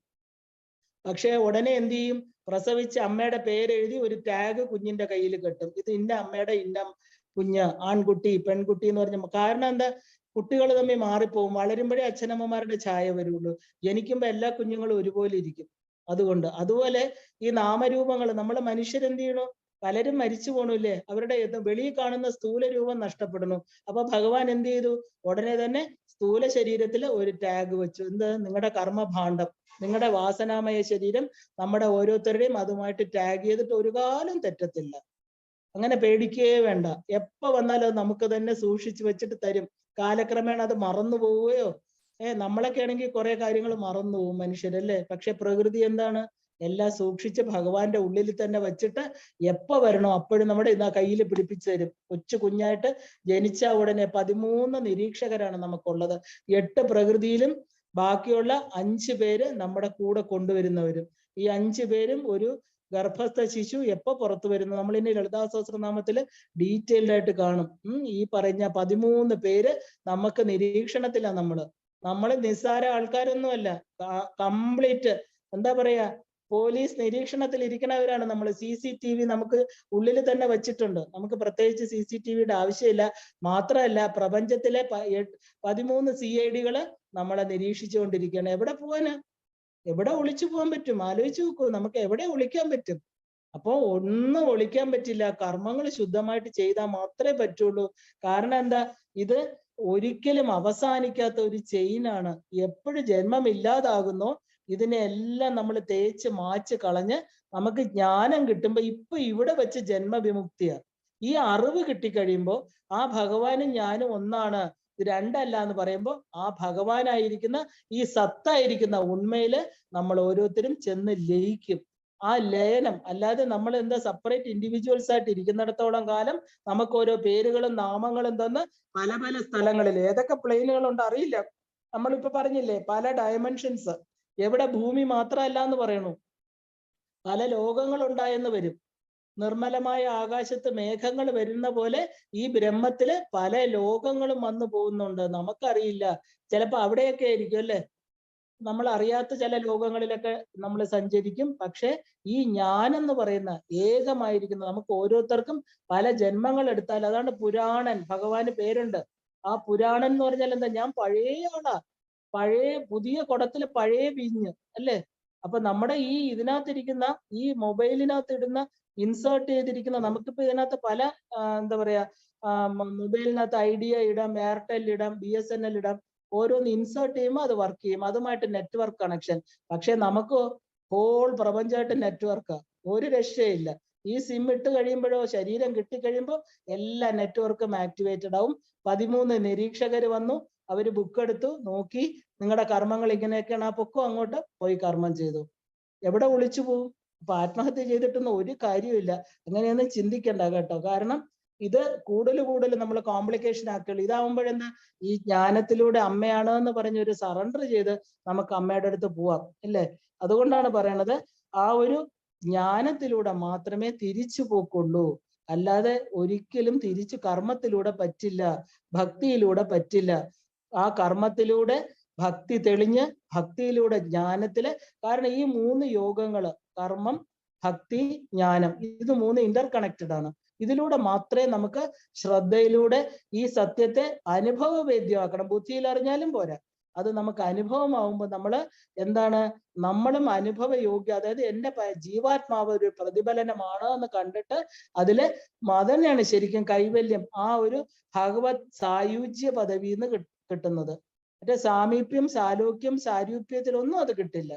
പക്ഷെ ഉടനെ എന്ത് ചെയ്യും? പ്രസവിച്ച അമ്മയുടെ പേരെഴുതി ഒരു ടാഗ് കുഞ്ഞിന്റെ കയ്യിൽ കെട്ടും. ഇത് ഇന്ന അമ്മയുടെ ഇന്ന കുഞ്ഞ്, ആൺകുട്ടി പെൺകുട്ടി എന്ന് പറഞ്ഞ. കാരണം എന്താ? കുട്ടികൾ തമ്മിൽ മാറിപ്പോവും. വളരുമ്പോഴേ അച്ഛനമ്മമാരുടെ ഛായ വരുള്ളൂ. ജനിക്കുമ്പോ എല്ലാ കുഞ്ഞുങ്ങളും ഒരുപോലെ ഇരിക്കും. അതുപോലെ ഈ നാമരൂപങ്ങൾ, നമ്മൾ മനുഷ്യരെന്ത് ചെയ്യണു? പലരും മരിച്ചു പോണില്ലേ? അവരുടെ വെളിയിൽ കാണുന്ന സ്ഥൂല രൂപം നഷ്ടപ്പെടുന്നു. അപ്പൊ ഭഗവാൻ എന്ത് ചെയ്തു? ഉടനെ തന്നെ സ്ഥൂല ശരീരത്തിൽ ഒരു ടാഗ് വെച്ചു. എന്ത്? നിങ്ങളുടെ കർമ്മഭാണ്ഡം, നിങ്ങളുടെ വാസനാമയ ശരീരം നമ്മുടെ ഓരോരുത്തരുടെയും അതുമായിട്ട് ടാഗ് ചെയ്തിട്ട് ഒരു കാലം തെറ്റത്തില്ല. അങ്ങനെ പേടിക്കേ വേണ്ട. എപ്പോ വന്നാലും അത് നമുക്ക് തന്നെ സൂക്ഷിച്ചു വെച്ചിട്ട് തരും. കാലക്രമേണ അത് മറന്നു പോവുകയോ, നമ്മളൊക്കെ ആണെങ്കിൽ കുറെ കാര്യങ്ങൾ മറന്നു പോകും മനുഷ്യരല്ലേ. പക്ഷെ പ്രകൃതി എന്താണ്? എല്ലാം സൂക്ഷിച്ച് ഭഗവാന്റെ ഉള്ളിൽ തന്നെ വെച്ചിട്ട് എപ്പോ വരണോ അപ്പോഴും നമ്മുടെ കയ്യിൽ പിടിപ്പിച്ചു തരും. കൊച്ചു കുഞ്ഞായിട്ട് ജനിച്ച ഉടനെ 13 നിരീക്ഷകരാണ് നമുക്കുള്ളത്. 8 പ്രകൃതിയിലും ബാക്കിയുള്ള 5 പേര് നമ്മുടെ കൂടെ കൊണ്ടുവരുന്നവരും. ഈ 5 പേരും ഒരു ഗർഭസ്ഥ ശിശു എപ്പോ പുറത്തു വരുന്നു, നമ്മൾ ഇനി ലളിതാ സഹസ്രനാമത്തില് ഡീറ്റെയിൽഡ് ആയിട്ട് കാണും. ഈ പറഞ്ഞ 13 പേര് നമുക്ക് നിരീക്ഷണത്തിലാണ്. നമ്മള് നിസ്സാര ആൾക്കാരൊന്നുമല്ല. കംപ്ലീറ്റ് എന്താ പറയാ, പോലീസ് നിരീക്ഷണത്തിൽ ഇരിക്കണവരാണ് നമ്മൾ. CCTV നമുക്ക് ഉള്ളിൽ തന്നെ വെച്ചിട്ടുണ്ട്. നമുക്ക് പ്രത്യേകിച്ച് CCTVയുടെ ആവശ്യമില്ല. മാത്രമല്ല പ്രപഞ്ചത്തിലെ 13 CIDകള് നമ്മളെ നിരീക്ഷിച്ചുകൊണ്ടിരിക്കുകയാണ്. എവിടെ പോവാന്? എവിടെ ഒളിച്ചു പോകാൻ പറ്റും? ആലോചിച്ച് നോക്കൂ, നമുക്ക് എവിടെ ഒളിക്കാൻ പറ്റും? അപ്പോ ഒന്നും ഒളിക്കാൻ പറ്റില്ല. കർമ്മങ്ങൾ ശുദ്ധമായിട്ട് ചെയ്താൽ മാത്രമേ പറ്റുള്ളൂ. കാരണം എന്താ? ഇത് ഒരിക്കലും അവസാനിക്കാത്ത ഒരു ചെയിനാണ്. എപ്പോഴും ജന്മമില്ലാതാകുന്നോ ഇതിനെ എല്ലാം നമ്മൾ തേച്ച് മാച്ച് കളഞ്ഞ് നമുക്ക് ജ്ഞാനം കിട്ടുമ്പോ ഇപ്പൊ ഇവിടെ വെച്ച് ജന്മവിമുക്തിയാണ്. ഈ അറിവ് കിട്ടിക്കഴിയുമ്പോൾ ആ ഭഗവാനും ഞാനും ഒന്നാണ്, ഇത് രണ്ടല്ല എന്ന് പറയുമ്പോൾ ആ ഭഗവാനായിരിക്കുന്ന ഈ സത്തായിരിക്കുന്ന ഉണ്മയില് നമ്മൾ ഓരോരുത്തരും ചെന്ന് ലയിക്കും. ആ ലയനം, അല്ലാതെ നമ്മൾ എന്താ സെപ്പറേറ്റ് ഇൻഡിവിജ്വൽസ് ആയിട്ട് ഇരിക്കുന്നിടത്തോളം കാലം നമുക്ക് ഓരോ പേരുകളും നാമങ്ങളും തന്ന് പല പല സ്ഥലങ്ങളിൽ ഏതൊക്കെ പ്ലെയിനുകളുണ്ട് അറിയില്ല. നമ്മളിപ്പോ പറഞ്ഞില്ലേ പല ഡയമെൻഷൻസ്, എവിടെ ഭൂമി മാത്രമല്ല എന്ന് പറയണു, പല ലോകങ്ങൾ ഉണ്ടായെന്ന് വരും. നിർമ്മലമായ ആകാശത്ത് മേഘങ്ങൾ വരുന്ന പോലെ ഈ ബ്രഹ്മത്തില് പല ലോകങ്ങളും വന്നു പോകുന്നുണ്ട്, നമുക്കറിയില്ല. ചിലപ്പോ അവിടെയൊക്കെ ആയിരിക്കും അല്ലെ, നമ്മൾ അറിയാത്ത ചില ലോകങ്ങളിലൊക്കെ നമ്മൾ സഞ്ചരിക്കും. പക്ഷെ ഈ ഞാനെന്ന് പറയുന്ന ഏകമായിരിക്കുന്ന നമുക്ക് ഓരോരുത്തർക്കും പല ജന്മങ്ങൾ എടുത്താൽ, അതാണ് പുരാണൻ, ഭഗവാന് പേരുണ്ട്. ആ പുരാണൻ എന്ന് പറഞ്ഞാൽ എന്താ, ഞാൻ പഴയ ആളാ, പഴയ പുതിയ കുടത്തില് പഴയ വീഞ്ഞ് അല്ലേ. അപ്പൊ നമ്മുടെ ഈ ഇതിനകത്തിരിക്കുന്ന ഈ മൊബൈലിനകത്ത് ഇടുന്ന ഇൻസേർട്ട് ചെയ്തിരിക്കുന്ന, നമുക്കിപ്പോ ഇതിനകത്ത് പല എന്താ പറയാ മൊബൈലിനകത്ത് ഐഡിയ ഇടാം, എയർടെൽ ഇടാം, BSNL ഇടാം, ഓരോന്ന് ഇൻസേർട്ട് ചെയ്യുമ്പോൾ അത് വർക്ക് ചെയ്യും, അതുമായിട്ട് നെറ്റ്വർക്ക് കണക്ഷൻ. പക്ഷെ നമുക്ക് ഹോൾ പ്രപഞ്ചമായിട്ട് നെറ്റ്വർക്കാ, ഒരു രക്ഷയില്ല. ഈ സിം ഇട്ട് കഴിയുമ്പോഴോ ശരീരം കിട്ടിക്കഴിയുമ്പോൾ എല്ലാ നെറ്റ്വർക്കും ആക്ടിവേറ്റഡ് ആവും. 13 നിരീക്ഷകർ വന്നു, അവര് ബുക്ക് എടുത്തു നോക്കി, നിങ്ങളുടെ കർമ്മങ്ങൾ ഇങ്ങനെയൊക്കെയാണ്, ആ പൊക്കോ അങ്ങോട്ട് പോയി കർമ്മം ചെയ്തു. എവിടെ ഒളിച്ചു പോകും? അപ്പൊ ആത്മഹത്യ ചെയ്തിട്ടൊന്നും ഒരു കാര്യമില്ല, അങ്ങനെയൊന്നും ചിന്തിക്കണ്ട കേട്ടോ. കാരണം ഇത് കൂടുതൽ നമ്മൾ കോംപ്ലിക്കേഷൻ ആക്കുള്ളൂ. ഇതാവുമ്പോഴെന്താ, ഈ ജ്ഞാനത്തിലൂടെ അമ്മയാണ് എന്ന് പറഞ്ഞ് ഒരു സറണ്ടർ ചെയ്ത് നമുക്ക് അമ്മയുടെ അടുത്ത് പോവാം അല്ലേ. അതുകൊണ്ടാണ് പറയണത്, ആ ഒരു ജ്ഞാനത്തിലൂടെ മാത്രമേ തിരിച്ചു പോക്കുള്ളൂ, അല്ലാതെ ഒരിക്കലും തിരിച്ചു കർമ്മത്തിലൂടെ പറ്റില്ല, ഭക്തിയിലൂടെ പറ്റില്ല. ആ കർമ്മത്തിലൂടെ ഭക്തി തെളിഞ്ഞ്, ഭക്തിയിലൂടെ ജ്ഞാനത്തില്, കാരണം ഈ 3 യോഗങ്ങള്, കർമ്മം, ഭക്തി, ജ്ഞാനം, ഇത് 3 ഇന്റർ കണക്റ്റഡ് ആണ്. ഇതിലൂടെ മാത്രമേ നമുക്ക് ശ്രദ്ധയിലൂടെ ഈ സത്യത്തെ അനുഭവവേദ്യമാക്കണം. ബുദ്ധിയിൽ അറിഞ്ഞാലും പോരാ, അത് നമുക്ക് അനുഭവമാവുമ്പോൾ നമ്മള് എന്താണ്, നമ്മളും അനുഭവ യോഗ്യ, അതായത് എന്റെ ജീവാത്മാവ് ഒരു പ്രതിഫലനമാണ് എന്ന് കണ്ടിട്ട് അതില് തന്നെയാണ് ശരിക്കും കൈവല്യം, ആ ഒരു ഭഗവത് സായുജ്യ പദവിന്ന് കിട്ടുന്നത്. മറ്റേ സാമീപ്യം, സാലോക്യം, സാരൂപ്യത്തിലൊന്നും അത് കിട്ടില്ല.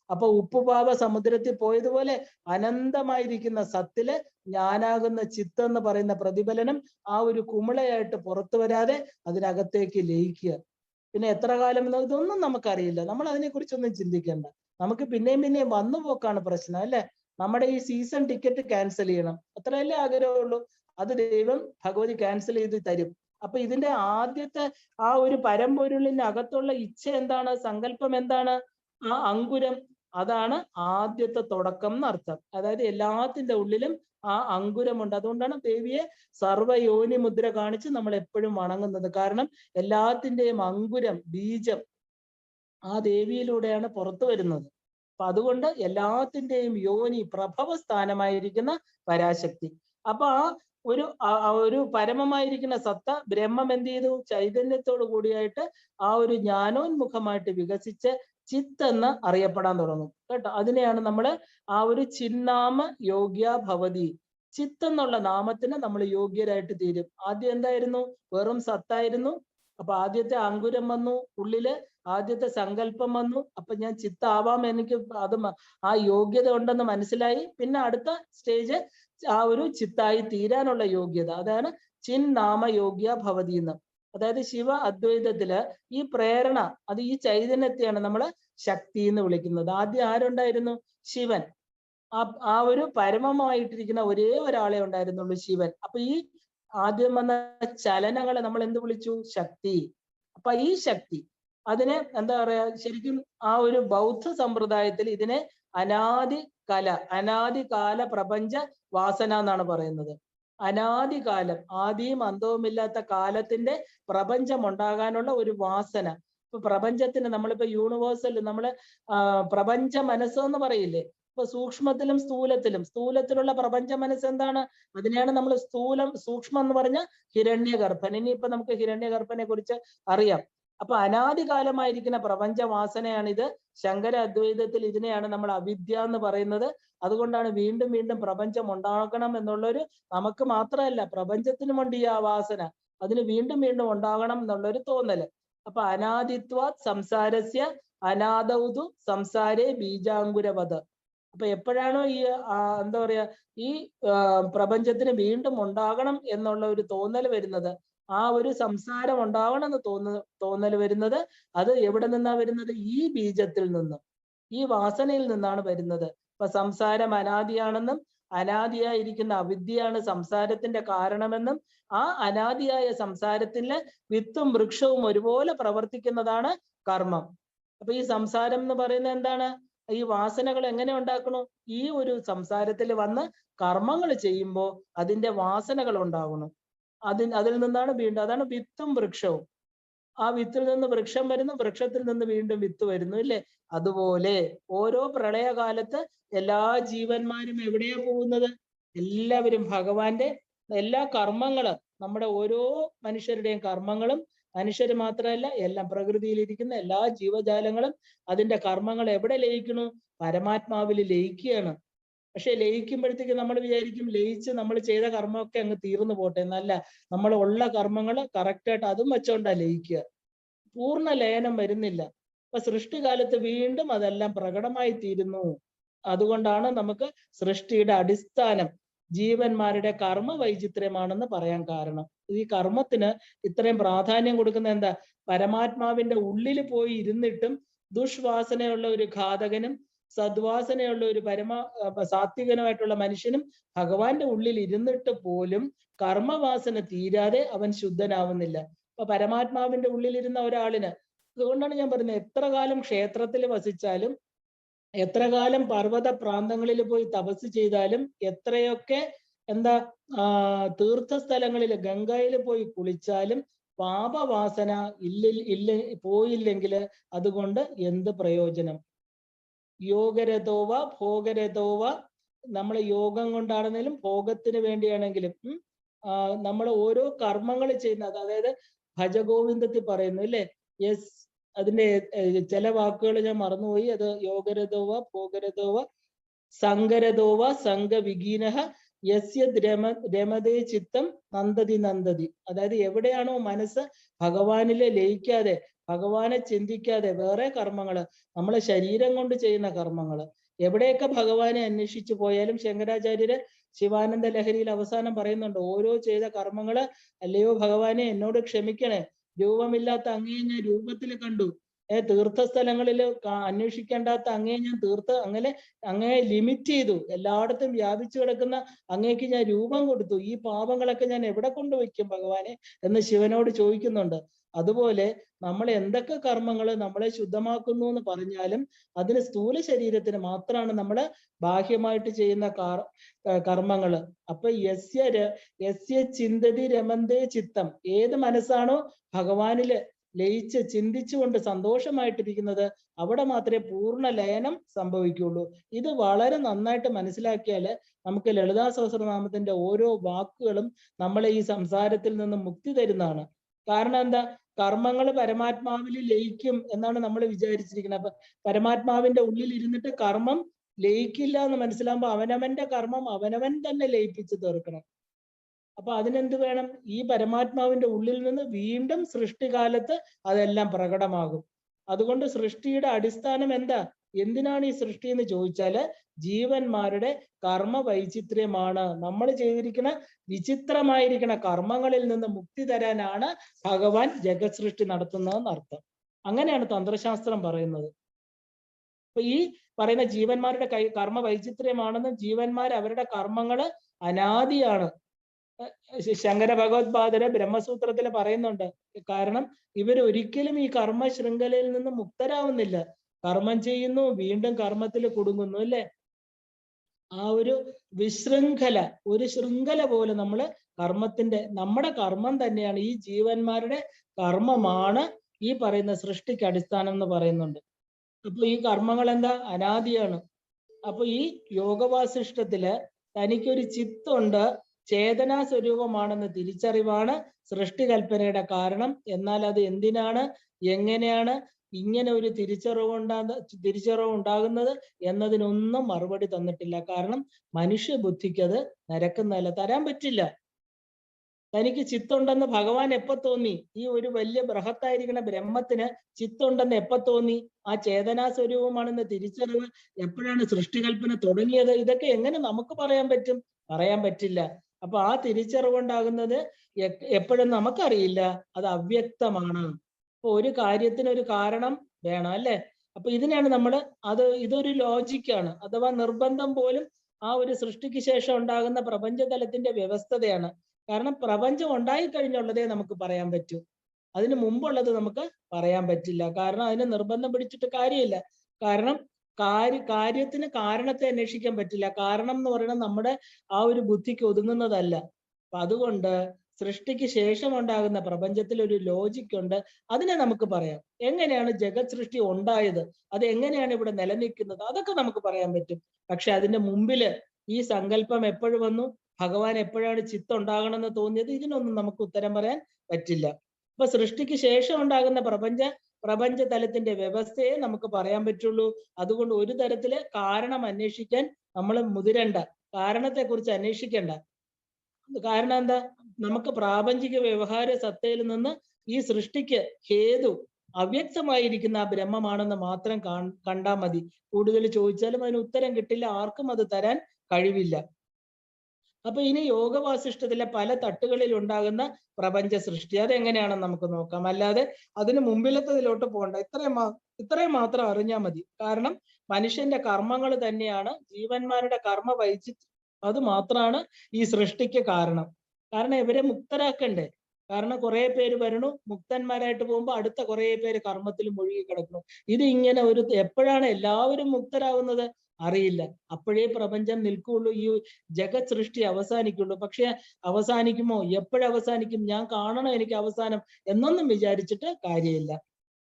അപ്പൊ ഉപ്പുപാവ സമുദ്രത്തിൽ പോയതുപോലെ അനന്തമായിരിക്കുന്ന സത്തില് ഞാനാകുന്ന ചിത്ത് എന്ന് പറയുന്ന പ്രതിഫലനം ആ ഒരു കുമിളയായിട്ട് പുറത്തു വരാതെ അതിനകത്തേക്ക് ലയിക്കുക. പിന്നെ എത്ര കാലം ഇതൊന്നും നമുക്കറിയില്ല, നമ്മൾ അതിനെക്കുറിച്ചൊന്നും ചിന്തിക്കണ്ട. നമുക്ക് പിന്നെയും വന്നു പോക്കാണ് പ്രശ്നം അല്ലെ. നമ്മുടെ ഈ സീസൺ ടിക്കറ്റ് ക്യാൻസൽ ചെയ്യണം, അത്രയല്ലേ ആഗ്രഹമുള്ളൂ. അത് ദൈവം ഭഗവതി ക്യാൻസൽ ചെയ്ത് തരും. അപ്പൊ ഇതിന്റെ ആദ്യത്തെ ആ ഒരു പരമ്പൊരുളിന്റെ അകത്തുള്ള ഇച്ഛ എന്താണ്, സങ്കല്പം എന്താണ്, ആ അങ്കുരം, അതാണ് ആദ്യത്തെ തുടക്കം എന്നർത്ഥം. അതായത് എല്ലാത്തിന്റെ ഉള്ളിലും ആ അങ്കുരമുണ്ട്. അതുകൊണ്ടാണ് ദേവിയെ സർവയോനി മുദ്ര കാണിച്ച് നമ്മൾ എപ്പോഴും വണങ്ങുന്നത്. കാരണം എല്ലാത്തിന്റെയും അങ്കുരം, ബീജം ആ ദേവിയിലൂടെയാണ് പുറത്തു വരുന്നത്. അപ്പൊ അതുകൊണ്ട് എല്ലാത്തിന്റെയും യോനി, പ്രഭവ സ്ഥാനമായിരിക്കുന്ന പരാശക്തി. അപ്പൊ ഒരു പരമമായിരിക്കുന്ന സത്ത ബ്രഹ്മം എന്ത് ചെയ്തു, ചൈതന്യത്തോടു കൂടിയായിട്ട് ആ ഒരു ജ്ഞാനോന്മുഖമായിട്ട് വികസിച്ച് ചിത്ത് എന്ന് അറിയപ്പെടാൻ തുടങ്ങും കേട്ടോ. അതിനെയാണ് നമ്മൾ ആ ഒരു ചിന്നാമ യോഗ്യ ഭവതി, ചിത്ത് എന്നുള്ള നാമത്തിന് നമ്മൾ യോഗ്യരായിട്ട് തീരും. ആദ്യം എന്തായിരുന്നു, വെറും സത്തായിരുന്നു. അപ്പൊ ആദ്യത്തെ അങ്കുരം വന്നു, ഉള്ളില് ആദ്യത്തെ സങ്കല്പം വന്നു. അപ്പൊ ഞാൻ ചിത്താവാം, എനിക്ക് അത് ആ യോഗ്യത ഉണ്ടെന്ന് മനസ്സിലായി. പിന്നെ അടുത്ത സ്റ്റേജ് ആ ഒരു ചിത്തായി തീരാനുള്ള യോഗ്യത, അതാണ് ചിൻ നാമ യോഗ്യ ഭവതി എന്ന്. അതായത് ശിവ അദ്വൈതത്തില് ഈ പ്രേരണ, അത് ഈ ചൈതന്യത്തെയാണ് നമ്മൾ ശക്തി എന്ന് വിളിക്കുന്നത്. ആദ്യം ആരുണ്ടായിരുന്നു, ശിവൻ. ആ ഒരു പരമമായിട്ടിരിക്കുന്ന ഒരേ ഒരാളെ ഉണ്ടായിരുന്നുള്ളൂ, ശിവൻ. അപ്പൊ ഈ ആദ്യം വന്ന ചലനങ്ങളെ നമ്മൾ എന്ത് വിളിച്ചു, ശക്തി. അപ്പൊ ഈ ശക്തി, അതിനെ എന്താ പറയാ, ശരിക്കും ആ ഒരു ബൗദ്ധ സമ്പ്രദായത്തിൽ ഇതിനെ അനാദികാല പ്രപഞ്ച വാസന എന്നാണ് പറയുന്നത്. അനാദികാലം, ആദിയും അന്തവുമില്ലാത്ത കാലത്തിന്റെ പ്രപഞ്ചം ഉണ്ടാകാനുള്ള ഒരു വാസന. ഇപ്പൊ പ്രപഞ്ചത്തിന് നമ്മളിപ്പോ യൂണിവേഴ്സൽ, നമ്മള് പ്രപഞ്ച മനസ്സെന്ന് പറയില്ലേ. ഇപ്പൊ സൂക്ഷ്മത്തിലും സ്ഥൂലത്തിലുള്ള പ്രപഞ്ച മനസ്സ് എന്താണ്, അതിനെയാണ് നമ്മൾ സൂക്ഷ്മം എന്ന് പറഞ്ഞ ഹിരണ്യഗർഭൻ. ഇനിയിപ്പൊ നമുക്ക് ഹിരണ്യഗർഭനെ കുറിച്ച് അറിയാം. അപ്പൊ അനാദികാലമായിരിക്കുന്ന പ്രപഞ്ച വാസനയാണിത്. ശങ്കര അദ്വൈതത്തിൽ ഇതിനെയാണ് നമ്മൾ അവിദ്യ എന്ന് പറയുന്നത്. അതുകൊണ്ടാണ് വീണ്ടും പ്രപഞ്ചം ഉണ്ടാകണം എന്നുള്ളൊരു, നമുക്ക് മാത്രമല്ല പ്രപഞ്ചത്തിനുമുണ്ട് ഈ ആ വാസന, അതിന് വീണ്ടും ഉണ്ടാകണം എന്നുള്ളൊരു തോന്നല്. അപ്പൊ അനാദിത്വാത് സംസാരസ്യ അനാദൗതു സംസാരേ ബീജാങ്കുരവത്. അപ്പൊ എപ്പോഴാണോ ഈ എന്താ പറയാ ഈ പ്രപഞ്ചത്തിന് വീണ്ടും ഉണ്ടാകണം എന്നുള്ള ഒരു തോന്നൽ വരുന്നത്, ആ ഒരു സംസാരം ഉണ്ടാവണം എന്ന് തോന്നൽ വരുന്നത്, അത് എവിടെ നിന്നാ വരുന്നത്? ഈ ബീജത്തിൽ നിന്നും, ഈ വാസനയിൽ നിന്നാണ് വരുന്നത്. അപ്പൊ സംസാരം അനാദിയാണെന്നും അനാദിയായിരിക്കുന്ന അവിദ്യയാണ് സംസാരത്തിന്റെ കാരണമെന്നും ആ അനാദിയായ സംസാരത്തിലെ വിത്തും വൃക്ഷവും ഒരുപോലെ പ്രവർത്തിക്കുന്നതാണ് കർമ്മം. അപ്പൊ ഈ സംസാരം എന്ന് പറയുന്നത് എന്താണ്? ഈ വാസനകൾ എങ്ങനെ ഉണ്ടാക്കണു? ഈ ഒരു സംസാരത്തിൽ വന്ന് കർമ്മങ്ങൾ ചെയ്യുമ്പോൾ അതിന്റെ വാസനകൾ ഉണ്ടാകണം. അതിൽ നിന്നാണ് വീണ്ടും, അതാണ് വിത്തും വൃക്ഷവും. ആ വിത്തിൽ നിന്ന് വൃക്ഷം വരുന്നു, വൃക്ഷത്തിൽ നിന്ന് വീണ്ടും വിത്ത് വരുന്നു, ഇല്ലേ? അതുപോലെ ഓരോ പ്രളയകാലത്ത് എല്ലാ ജീവന്മാരും എവിടെയാ പോകുന്നത്? എല്ലാവരും ഭഗവാന്റെ എല്ലാ കർമ്മങ്ങളും, നമ്മുടെ ഓരോ മനുഷ്യരുടെയും കർമ്മങ്ങളും, മനുഷ്യർ മാത്രമല്ല എല്ലാം പ്രകൃതിയിലിരിക്കുന്ന എല്ലാ ജീവജാലങ്ങളും അതിന്റെ കർമ്മങ്ങൾ എവിടെ ലയിക്കണു? പരമാത്മാവിൽ ലയിക്കുകയാണ്. പക്ഷെ ലയിക്കുമ്പോഴത്തേക്ക് നമ്മൾ വിചാരിക്കും ലയിച്ച് നമ്മൾ ചെയ്ത കർമ്മമൊക്കെ അങ്ങ് തീർന്നു പോട്ടെ. എന്നല്ല, നമ്മൾ ഉള്ള കർമ്മങ്ങൾ കറക്റ്റായിട്ട് അതും വെച്ചോണ്ടാ ലയിക്കുക. പൂർണ്ണ ലയനം വരുന്നില്ല. അപ്പൊ സൃഷ്ടികാലത്ത് വീണ്ടും അതെല്ലാം പ്രകടമായി തീരുന്നു. അതുകൊണ്ടാണ് നമുക്ക് സൃഷ്ടിയുടെ അടിസ്ഥാനം ജീവന്മാരുടെ കർമ്മ വൈചിത്ര്യമാണെന്ന് പറയാൻ കാരണം. ഈ കർമ്മത്തിന് ഇത്രയും പ്രാധാന്യം കൊടുക്കുന്ന എന്താ? പരമാത്മാവിന്റെ ഉള്ളിൽ പോയി ഇരുന്നിട്ടും ദുഷ്വാസനയുള്ള ഒരു ഘാതകനും സദ്വാസനയുള്ള ഒരു സാത്വികനുമായിട്ടുള്ള മനുഷ്യനും ഭഗവാന്റെ ഉള്ളിൽ ഇരുന്നിട്ട് പോലും കർമ്മവാസന തീരാതെ അവൻ ശുദ്ധനാവുന്നില്ല. അപ്പൊ പരമാത്മാവിന്റെ ഉള്ളിലിരുന്ന ഒരാളിന്, അതുകൊണ്ടാണ് ഞാൻ പറയുന്നത്, എത്ര കാലം ക്ഷേത്രത്തിൽ വസിച്ചാലും, എത്ര കാലം പർവ്വത പ്രാന്തങ്ങളിൽ പോയി തപസ് ചെയ്താലും, എത്രയൊക്കെ എന്താ തീർത്ഥസ്ഥലങ്ങളിൽ ഗംഗയിൽ പോയി കുളിച്ചാലും പാപവാസന പോയില്ലെങ്കിൽ അതുകൊണ്ട് എന്ത് പ്രയോജനം? യോഗരഥോവ ഭോഗരഥോവ, നമ്മൾ യോഗം കൊണ്ടാണെങ്കിലും ഭോഗത്തിന് വേണ്ടിയാണെങ്കിലും നമ്മൾ ഓരോ കർമ്മങ്ങൾ ചെയ്യുന്നത്, അതായത് ഭജഗോവിന്ദത്തിൽ പറയുന്നു അല്ലെ? യെസ്, അതിന്റെ ചില വാക്കുകൾ ഞാൻ മറന്നുപോയി. അത് യോഗരഥോവ ഭോഗരഥോവ സംഗരഥോവ സംഘവിഗീനഹ യസ്യ രമതേ ചിത്തം നന്ദതി നന്ദതി. അതായത് എവിടെയാണോ മനസ്സ് ഭഗവാനിലെ ലയിക്കാതെ, ഭഗവാനെ ചിന്തിക്കാതെ വേറെ കർമ്മങ്ങള്, നമ്മളെ ശരീരം കൊണ്ട് ചെയ്യുന്ന കർമ്മങ്ങള്, എവിടെയൊക്കെ ഭഗവാനെ അന്വേഷിച്ചു പോയാലും, ശങ്കരാചാര്യര് ശിവാനന്ദ ലഹരിയിൽ അവസാനം പറയുന്നുണ്ട്, ഓരോ ചെയ്ത കർമ്മങ്ങള്, അല്ലയോ ഭഗവാനെ എന്നോട് ക്ഷമിക്കണേ, രൂപമില്ലാത്ത അങ്ങയെ ഞാൻ രൂപത്തിൽ കണ്ടു, തീർത്ഥസ്ഥലങ്ങളിൽ അന്വേഷിക്കേണ്ടാത്ത അങ്ങയെ ഞാൻ അങ്ങയെ ലിമിറ്റ് ചെയ്തു, എല്ലായിടത്തും വ്യാപിച്ചു കിടക്കുന്ന അങ്ങേക്ക് ഞാൻ രൂപം കൊടുത്തു, ഈ പാപങ്ങളൊക്കെ ഞാൻ എവിടെ കൊണ്ടുവയ്ക്കും ഭഗവാനെ എന്ന് ശിവനോട് ചോദിക്കുന്നുണ്ട്. അതുപോലെ നമ്മൾ എന്തൊക്കെ കർമ്മങ്ങൾ നമ്മളെ ശുദ്ധമാക്കുന്നു എന്ന് പറഞ്ഞാലും അതിന് സ്ഥൂല ശരീരത്തിന് മാത്രമാണ് നമ്മൾ ബാഹ്യമായിട്ട് ചെയ്യുന്ന കർമ്മങ്ങൾ. അപ്പൊ യസ്യ ചിന്തതി രമന്തേ ചിത്തം, ഏത് മനസ്സാണോ ഭഗവാനില് ലയിച്ച് ചിന്തിച്ചുകൊണ്ട് സന്തോഷമായിട്ടിരിക്കുന്നത് അവിടെ മാത്രമേ പൂർണ്ണ ലയനം സംഭവിക്കുള്ളൂ. ഇത് വളരെ നന്നായിട്ട് മനസ്സിലാക്കിയാൽ നമുക്ക് ലളിതാ സഹസ്രനാമത്തിന്റെ ഓരോ വാക്കുകളും നമ്മളെ ഈ സംസാരത്തിൽ നിന്ന് മുക്തി തരുന്നതാണ്. കാരണം എന്താ? കർമ്മങ്ങൾ പരമാത്മാവിൽ ലയിക്കും എന്നാണ് നമ്മൾ വിചാരിച്ചിരിക്കുന്നത്. അപ്പൊ പരമാത്മാവിന്റെ ഉള്ളിൽ ഇരുന്നിട്ട് കർമ്മം ലയിക്കില്ല എന്ന് മനസ്സിലാകുമ്പോൾ അവനവന്റെ കർമ്മം അവനവൻ തന്നെ ലയിപ്പിച്ച് തീർക്കണം. അപ്പൊ അതിനെന്ത് വേണം? ഈ പരമാത്മാവിന്റെ ഉള്ളിൽ നിന്ന് വീണ്ടും സൃഷ്ടികാലത്ത് അതെല്ലാം പ്രകടമാകും. അതുകൊണ്ട് സൃഷ്ടിയുടെ അടിസ്ഥാനം എന്താ? എന്തിനാണ് ഈ സൃഷ്ടി എന്ന് ചോദിച്ചാല് ജീവന്മാരുടെ കർമ്മ വൈചിത്ര്യമാണ്. നമ്മൾ ചെയ്തിരിക്കുന്ന വിചിത്രമായിരിക്കുന്ന കർമ്മങ്ങളിൽ നിന്ന് മുക്തി തരാനാണ് ഭഗവാൻ ജഗത് സൃഷ്ടി നടത്തുന്നതെന്ന് അർത്ഥം. അങ്ങനെയാണ് തന്ത്രശാസ്ത്രം പറയുന്നത്. അപ്പൊ ഈ പറയുന്ന ജീവന്മാരുടെ കർമ്മ വൈചിത്ര്യമാണെന്നും ജീവന്മാർ അവരുടെ കർമ്മങ്ങള് അനാദിയാണ്. ശങ്കര ഭഗവത്പാദര് ബ്രഹ്മസൂത്രത്തിൽ പറയുന്നുണ്ട്. കാരണം ഇവരൊരിക്കലും ഈ കർമ്മ ശൃംഖലയിൽ നിന്ന് മുക്തരാവുന്നില്ല. കർമ്മം ചെയ്യുന്നു, വീണ്ടും കർമ്മത്തിൽ കുടുങ്ങുന്നു അല്ലെ? ആ ഒരു വിശൃംഖല, ഒരു ശൃംഖല പോലെ നമ്മള് നമ്മുടെ കർമ്മം തന്നെയാണ്, ഈ ജീവന്മാരുടെ കർമ്മമാണ് ഈ പറയുന്ന സൃഷ്ടിക്ക് അടിസ്ഥാനം എന്ന് പറയുന്നുണ്ട്. അപ്പൊ ഈ കർമ്മങ്ങൾ എന്താ? അനാദിയാണ്. അപ്പൊ ഈ യോഗവാസിഷ്ടത്തില് തനിക്കൊരു ചിത്തുണ്ട്, ചേതനാ സ്വരൂപമാണെന്ന് തിരിച്ചറിവാണ് സൃഷ്ടികൽപ്പനയുടെ കാരണം. എന്നാൽ അത് എന്തിനാണ്, എങ്ങനെയാണ് ഇങ്ങനെ ഒരു തിരിച്ചറിവ് ഉണ്ടാകുന്നത് എന്നതിനൊന്നും മറുപടി തന്നിട്ടില്ല. കാരണം മനുഷ്യ ബുദ്ധിക്ക് അത് നിരക്കുന്നതല്ല, തരാൻ പറ്റില്ല. തനിക്ക് ചിത്തുണ്ടെന്ന് ഭഗവാൻ എപ്പോ തോന്നി? ഈ ഒരു വലിയ ബൃഹത്തായിരിക്കുന്ന ബ്രഹ്മത്തിന് ചിത്തുണ്ടെന്ന് എപ്പോ തോന്നി? ആ ചേതനാ സ്വരൂപമാണെന്ന് തിരിച്ചറിവ് എപ്പോഴാണ് സൃഷ്ടികൽപ്പന തുടങ്ങിയത്? ഇതൊക്കെ എങ്ങനെ നമുക്ക് പറയാൻ പറ്റും? പറയാൻ പറ്റില്ല. അപ്പൊ ആ തിരിച്ചറിവുണ്ടാകുന്നത് എപ്പോഴും നമുക്കറിയില്ല, അത് അവ്യക്തമാണ്. അപ്പൊ ഒരു കാര്യത്തിന് ഒരു കാരണം വേണം അല്ലെ? അപ്പൊ ഇതിനാണ് നമ്മൾ ഇതൊരു ലോജിക്കാണ്, അഥവാ നിർബന്ധം പോലും ആ ഒരു സൃഷ്ടിക്ക് ശേഷം ഉണ്ടാകുന്ന പ്രപഞ്ചതലത്തിന്റെ വ്യവസ്ഥതയാണ്. കാരണം പ്രപഞ്ചം ഉണ്ടായി കഴിഞ്ഞുള്ളതേ നമുക്ക് പറയാൻ പറ്റൂ, അതിന് മുമ്പുള്ളത് നമുക്ക് പറയാൻ പറ്റില്ല. കാരണം അതിന് നിർബന്ധം പിടിച്ചിട്ട് കാര്യമില്ല. കാരണം കാര്യത്തിന് കാരണത്തെ അന്വേഷിക്കാൻ പറ്റില്ല. കാരണം എന്ന് പറയുന്നത് നമ്മുടെ ആ ഒരു ബുദ്ധിക്ക് ഒതുങ്ങുന്നതല്ല. അപ്പൊ അതുകൊണ്ട് സൃഷ്ടിക്ക് ശേഷം ഉണ്ടാകുന്ന പ്രപഞ്ചത്തിൽ ഒരു ലോജിക് ഉണ്ട്, അതിനെ നമുക്ക് പറയാം. എങ്ങനെയാണ് ജഗത് സൃഷ്ടി ഉണ്ടായത്, അത് എങ്ങനെയാണ് ഇവിടെ നിലനിൽക്കുന്നത്, അതൊക്കെ നമുക്ക് പറയാൻ പറ്റും. പക്ഷെ അതിന്റെ മുമ്പില് ഈ സങ്കല്പം എപ്പോഴും വന്നു, ഭഗവാൻ എപ്പോഴാണ് ചിത്തുണ്ടാകണമെന്ന് തോന്നിയത്, ഇതിനൊന്നും നമുക്ക് ഉത്തരം പറയാൻ പറ്റില്ല. അപ്പൊ സൃഷ്ടിക്ക് ശേഷം ഉണ്ടാകുന്ന പ്രപഞ്ച തലത്തിന്റെ വ്യവസ്ഥയെ നമുക്ക് പറയാൻ പറ്റുള്ളൂ. അതുകൊണ്ട് ഒരു തരത്തില് കാരണം അന്വേഷിക്കാൻ നമ്മൾ മുതിരണ്ട, കാരണത്തെ കുറിച്ച് അന്വേഷിക്കണ്ട. കാരണം എന്താ? നമുക്ക് പ്രാപഞ്ചിക വ്യവഹാര സത്തയിൽ നിന്ന് ഈ സൃഷ്ടിക്ക് ഹേതു അവ്യക്തമായിരിക്കുന്ന ആ ബ്രഹ്മമാണെന്ന് മാത്രം കണ്ടാൽ മതി. കൂടുതൽ ചോദിച്ചാലും അതിന് ഉത്തരം കിട്ടില്ല, ആർക്കും അത് തരാൻ കഴിവില്ല. അപ്പൊ ഇനി യോഗവാസിഷ്ഠത്തിലെ പല തട്ടുകളിൽ ഉണ്ടാകുന്ന പ്രപഞ്ച സൃഷ്ടി അതെങ്ങനെയാണെന്ന് നമുക്ക് നോക്കാം. അല്ലാതെ അതിന് മുമ്പിലത്തതിലോട്ട് പോകണ്ട, ഇത്രയും മാത്രം അറിഞ്ഞാൽ മതി. കാരണം മനുഷ്യന്റെ കർമ്മങ്ങൾ തന്നെയാണ്, ജീവന്മാരുടെ കർമ്മ വൈചിത്രം അത് മാത്രമാണ് ഈ സൃഷ്ടിക്ക് കാരണം. കാരണം ഇവരെ മുക്തരാക്കണ്ടേ? കാരണം കുറെ പേര് വരണു, മുക്തന്മാരായിട്ട് പോകുമ്പോൾ അടുത്ത കുറെ പേര് കർമ്മത്തിൽ മുഴുകി കിടക്കുന്നു. ഇത് ഇങ്ങനെ എപ്പോഴാണ് എല്ലാവരും മുക്തരാകുന്നത് അറിയില്ല. അപ്പോഴേ പ്രപഞ്ചം നിൽക്കുള്ളൂ, ഈ ജഗത് സൃഷ്ടി അവസാനിക്കുള്ളൂ. പക്ഷെ അവസാനിക്കുമോ, എപ്പോഴവസാനിക്കും, ഞാൻ കാണണം എനിക്ക് അവസാനം എന്നൊന്നും വിചാരിച്ചിട്ട് കാര്യമില്ല.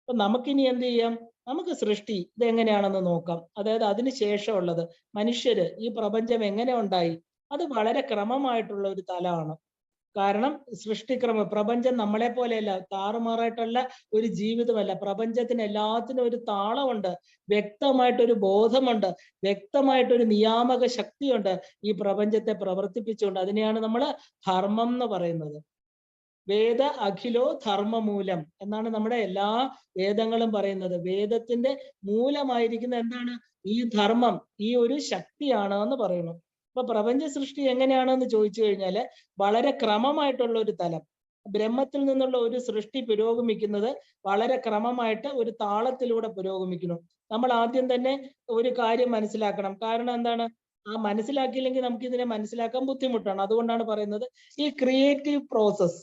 അപ്പൊ നമുക്കിനി എന്ത് ചെയ്യാം? നമുക്ക് സൃഷ്ടി ഇതെങ്ങനെയാണെന്ന് നോക്കാം. അതായത് അതിന് ശേഷമുള്ളത് മനുഷ്യര് ഈ പ്രപഞ്ചം എങ്ങനെ ഉണ്ടായി, അത് വളരെ ക്രമമായിട്ടുള്ള ഒരു തലമാണ്. കാരണം സൃഷ്ടിക്രമം, പ്രപഞ്ചം നമ്മളെ പോലെയല്ല, താറുമാറായിട്ടുള്ള ഒരു ജീവിതമല്ല. പ്രപഞ്ചത്തിന് എല്ലാത്തിനും ഒരു താളമുണ്ട്, വ്യക്തമായിട്ടൊരു ബോധമുണ്ട്, വ്യക്തമായിട്ടൊരു നിയാമക ശക്തിയുണ്ട് ഈ പ്രപഞ്ചത്തെ പ്രവർത്തിപ്പിച്ചുകൊണ്ട്. അതിനെയാണ് നമ്മൾ ധർമ്മം എന്ന് പറയുന്നത്. വേദ അഖിലോ ധർമ്മമൂലം എന്നാണ് നമ്മുടെ എല്ലാ വേദങ്ങളും പറയുന്നത്. വേദത്തിന്റെ മൂലമായിരിക്കുന്ന എന്താണ്? ഈ ധർമ്മം, ഈ ഒരു ശക്തിയാണ് എന്ന് പറയുന്നു. അപ്പൊ പ്രപഞ്ച സൃഷ്ടി എങ്ങനെയാണെന്ന് ചോദിച്ചു കഴിഞ്ഞാല് വളരെ ക്രമമായിട്ടുള്ള ഒരു തലം. ബ്രഹ്മത്തിൽ നിന്നുള്ള ഒരു സൃഷ്ടി പുരോഗമിക്കുന്നത് വളരെ ക്രമമായിട്ട് ഒരു താളത്തിലൂടെ പുരോഗമിക്കുന്നു. നമ്മൾ ആദ്യം തന്നെ ഒരു കാര്യം മനസ്സിലാക്കണം. കാരണം എന്താണ്? ആ മനസ്സിലാക്കിയില്ലെങ്കിൽ നമുക്ക് ഇതിനെ മനസ്സിലാക്കാൻ ബുദ്ധിമുട്ടാണ്. അതുകൊണ്ടാണ് പറയുന്നത് ഈ ക്രിയേറ്റീവ് പ്രോസസ്,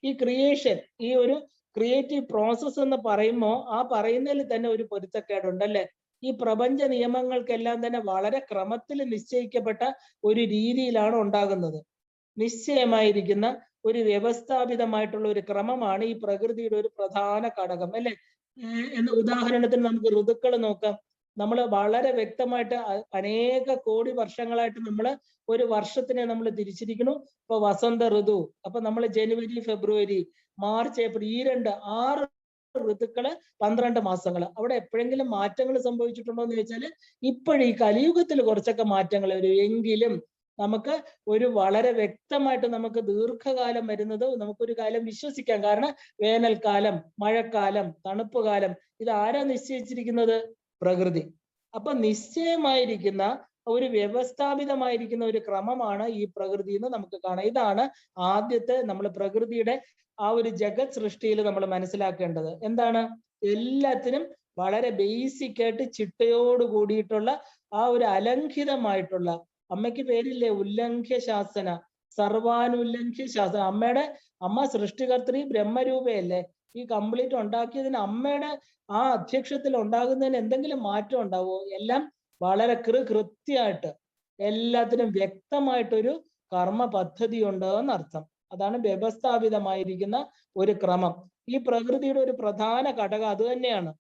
ഈ ക്രിയേഷൻ, ഈ ഒരു ക്രിയേറ്റീവ് പ്രോസസ് എന്ന് പറയുമ്പോൾ ആ പറയുന്നതിൽ തന്നെ ഒരു പൊരുത്തക്കേടുണ്ടല്ലേ? ഈ പ്രപഞ്ച നിയമങ്ങൾക്കെല്ലാം തന്നെ വളരെ ക്രമത്തിൽ നിശ്ചയിക്കപ്പെട്ട ഒരു രീതിയിലാണ് ഉണ്ടാകുന്നത്. നിശ്ചയമായിരിക്കുന്ന ഒരു വ്യവസ്ഥാപിതമായിട്ടുള്ള ഒരു ക്രമമാണ് ഈ പ്രകൃതിയുടെ ഒരു പ്രധാന ഘടകം അല്ലെ? എന്ന ഉദാഹരണത്തിന് നമുക്ക് ഋതുക്കൾ നോക്കാം. നമ്മൾ വളരെ വ്യക്തമായിട്ട് അനേക കോടി വർഷങ്ങളായിട്ട് നമ്മൾ ഒരു വർഷത്തിനെ നമ്മൾ തിരിച്ചിരിക്കുന്നു. ഇപ്പൊ വസന്ത ഋതു, അപ്പൊ നമ്മൾ ജനുവരി, ഫെബ്രുവരി, മാർച്ച്, ഏപ്രിൽ, ഈ 6 ഋതുക്കള് 12 മാസങ്ങള്. അവിടെ എപ്പോഴെങ്കിലും മാറ്റങ്ങൾ സംഭവിച്ചിട്ടുണ്ടോ എന്ന് ചോദിച്ചാൽ ഇപ്പോഴും ഈ കലിയുഗത്തിൽ കുറച്ചൊക്കെ മാറ്റങ്ങൾ വരും. എങ്കിലും നമുക്ക് ഒരു വളരെ വ്യക്തമായിട്ട് നമുക്ക് ദീർഘകാലം വരുന്നത് നമുക്കൊരു കാലം വിശ്വസിക്കാം. കാരണം വേനൽക്കാലം, മഴക്കാലം, തണുപ്പ് കാലം, ഇത് ആരാ നിശ്ചയിച്ചിരിക്കുന്നത്? പ്രകൃതി. അപ്പൊ നിശ്ചയമായിരിക്കുന്ന ഒരു വ്യവസ്ഥാപിതമായിരിക്കുന്ന ഒരു ക്രമമാണ് ഈ പ്രകൃതി എന്ന് നമുക്ക് കാണാം. ഇതാണ് ആദ്യത്തെ നമ്മൾ പ്രകൃതിയുടെ ആ ഒരു ജഗത് സൃഷ്ടിയിൽ നമ്മൾ മനസ്സിലാക്കേണ്ടത്. എന്താണ്? എല്ലാത്തിനും വളരെ ബേസിക് ആയിട്ട് ചിട്ടയോട് കൂടിയിട്ടുള്ള ആ ഒരു അലംഘിതമായിട്ടുള്ള, അമ്മയ്ക്ക് പേരില്ലേ ഉല്ലംഘ്യ ശാസന, സർവാനുല്ലംഘ്യ ശാസന. അമ്മ സൃഷ്ടികർത്തി ബ്രഹ്മരൂപയല്ലേ? ഈ കംപ്ലീറ്റ് ഉണ്ടാക്കിയതിന് അമ്മയുടെ ആ അധ്യക്ഷത്തിൽ ഉണ്ടാകുന്നതിന് എന്തെങ്കിലും മാറ്റം ഉണ്ടാവുമോ? എല്ലാം വളരെ കൃത്യമായിട്ട് എല്ലാത്തിനും വ്യക്തമായിട്ടൊരു കർമ്മ പദ്ധതി ഉണ്ട് എന്നർത്ഥം. അതാണ് വ്യവസ്ഥാപിതമായിരിക്കുന്ന ഒരു ക്രമം. ഈ പ്രകൃതിയുടെ ഒരു പ്രധാന ഘടകം അത് തന്നെയാണ്.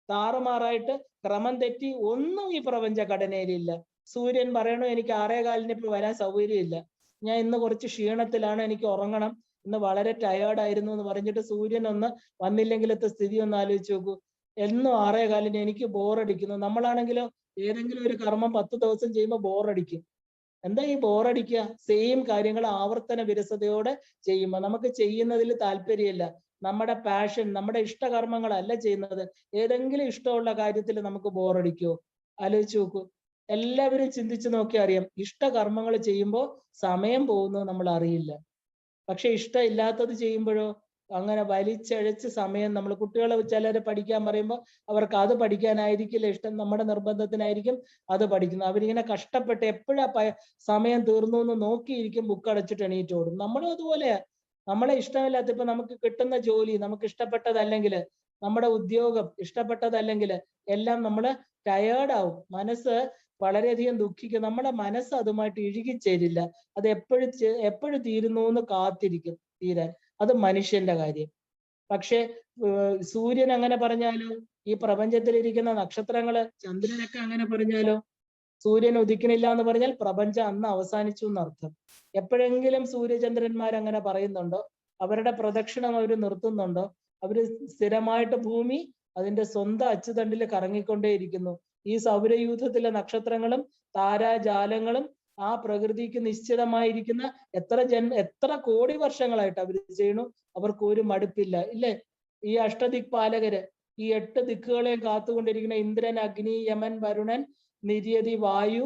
താറുമാറായിട്ട് ക്രമം തെറ്റി ഒന്നും ഈ പ്രപഞ്ച ഘടനയിലില്ല. സൂര്യൻ പറയണു എനിക്ക് 6:15 ഇപ്പൊ വരാൻ സൗകര്യമില്ല, ഞാൻ ഇന്ന് കുറച്ച് ക്ഷീണത്തിലാണ്, എനിക്ക് ഉറങ്ങണം, ഇന്ന് വളരെ ടയേർഡ് ആയിരുന്നു എന്ന് പറഞ്ഞിട്ട് സൂര്യൻ ഒന്ന് വന്നില്ലെങ്കിലത്തെ സ്ഥിതി ഒന്ന് ആലോചിച്ച് നോക്കൂ. എന്നും 6:15 എനിക്ക് ബോറടിക്കുന്നു. നമ്മളാണെങ്കിലോ ഏതെങ്കിലും ഒരു കർമ്മം 10 ദിവസം ചെയ്യുമ്പോൾ ബോറടിക്കും. എന്താ ഈ ബോറടിക്കുക? സെയിം കാര്യങ്ങൾ ആവർത്തന വിരസതയോടെ ചെയ്യുമ്പോൾ നമുക്ക് ചെയ്യുന്നതിൽ താല്പര്യമില്ല. നമ്മുടെ പാഷൻ, നമ്മുടെ ഇഷ്ടകർമ്മങ്ങളല്ല ചെയ്യുന്നത്. ഏതെങ്കിലും ഇഷ്ടമുള്ള കാര്യത്തിൽ നമുക്ക് ബോറടിക്കുമോ? ആലോചിച്ച് നോക്കൂ. എല്ലാവരും ചിന്തിച്ചു നോക്കിയാൽ അറിയാം, ഇഷ്ടകർമ്മങ്ങൾ ചെയ്യുമ്പോൾ സമയം പോകുന്നത് നമ്മൾ അറിയില്ല. പക്ഷെ ഇഷ്ടമില്ലാത്തത് ചെയ്യുമ്പോഴോ അങ്ങനെ വലിച്ചഴച്ച് സമയം നമ്മൾ കുട്ടികളെ ചിലരെ പഠിക്കാൻ പറയുമ്പോൾ അവർക്ക് അത് പഠിക്കാനായിരിക്കില്ല ഇഷ്ടം, നമ്മുടെ നിർബന്ധത്തിനായിരിക്കും അത് പഠിക്കുന്നത്. അവരിങ്ങനെ കഷ്ടപ്പെട്ട് എപ്പോഴാ സമയം തീർന്നു എന്ന് നോക്കിയിരിക്കും, ബുക്ക് അടച്ചിട്ട് എണീറ്റ് ഓടും. നമ്മളും അതുപോലെയാ. നമ്മളെ ഇഷ്ടമില്ലാത്ത, ഇപ്പൊ നമുക്ക് കിട്ടുന്ന ജോലി നമുക്ക് ഇഷ്ടപ്പെട്ടതല്ലെങ്കിൽ, നമ്മുടെ ഉദ്യോഗം ഇഷ്ടപ്പെട്ടതല്ലെങ്കിൽ എല്ലാം നമ്മൾ ടയേർഡാവും, മനസ്സ് വളരെയധികം ദുഃഖിക്കും. നമ്മുടെ മനസ്സ് അതുമായിട്ട് ഇഴുകിച്ചേരില്ല. അത് എപ്പോഴും തീരുന്നു എന്ന് കാത്തിരിക്കും തീരാൻ. അത് മനുഷ്യന്റെ കാര്യം. പക്ഷെ സൂര്യൻ അങ്ങനെ പറഞ്ഞാലോ, ഈ പ്രപഞ്ചത്തിലിരിക്കുന്ന നക്ഷത്രങ്ങള്, ചന്ദ്രനൊക്കെ അങ്ങനെ പറഞ്ഞാലോ, സൂര്യൻ ഉദിക്കണില്ല എന്ന് പറഞ്ഞാൽ പ്രപഞ്ചം അന്ന് അവസാനിച്ചു എന്നർത്ഥം. എപ്പോഴെങ്കിലും സൂര്യചന്ദ്രന്മാർ അങ്ങനെ പറയുന്നുണ്ടോ? അവരുടെ പ്രദക്ഷിണം അവർ നിർത്തുന്നുണ്ടോ? അവര് സ്ഥിരമായിട്ട് ഭൂമി അതിന്റെ സ്വന്തം അച്ചുതണ്ടിൽ കറങ്ങിക്കൊണ്ടേയിരിക്കുന്നു. ഈ സൗരയൂഥത്തിലെ നക്ഷത്രങ്ങളും താരാജാലങ്ങളും ആ പ്രകൃതിക്ക് നിശ്ചിതമായിരിക്കുന്ന എത്ര കോടി വർഷങ്ങളായിട്ട് അവർ ചെയ്യണു. അവർക്ക് ഒരു മടുപ്പില്ല, ഇല്ലേ? ഈ അഷ്ടദിക്പാലകര്, ഈ 8 ദിക്കുകളെയും കാത്തുകൊണ്ടിരിക്കുന്ന ഇന്ദ്രൻ, അഗ്നി, യമൻ, വരുണൻ, നിര്യതി, വായു,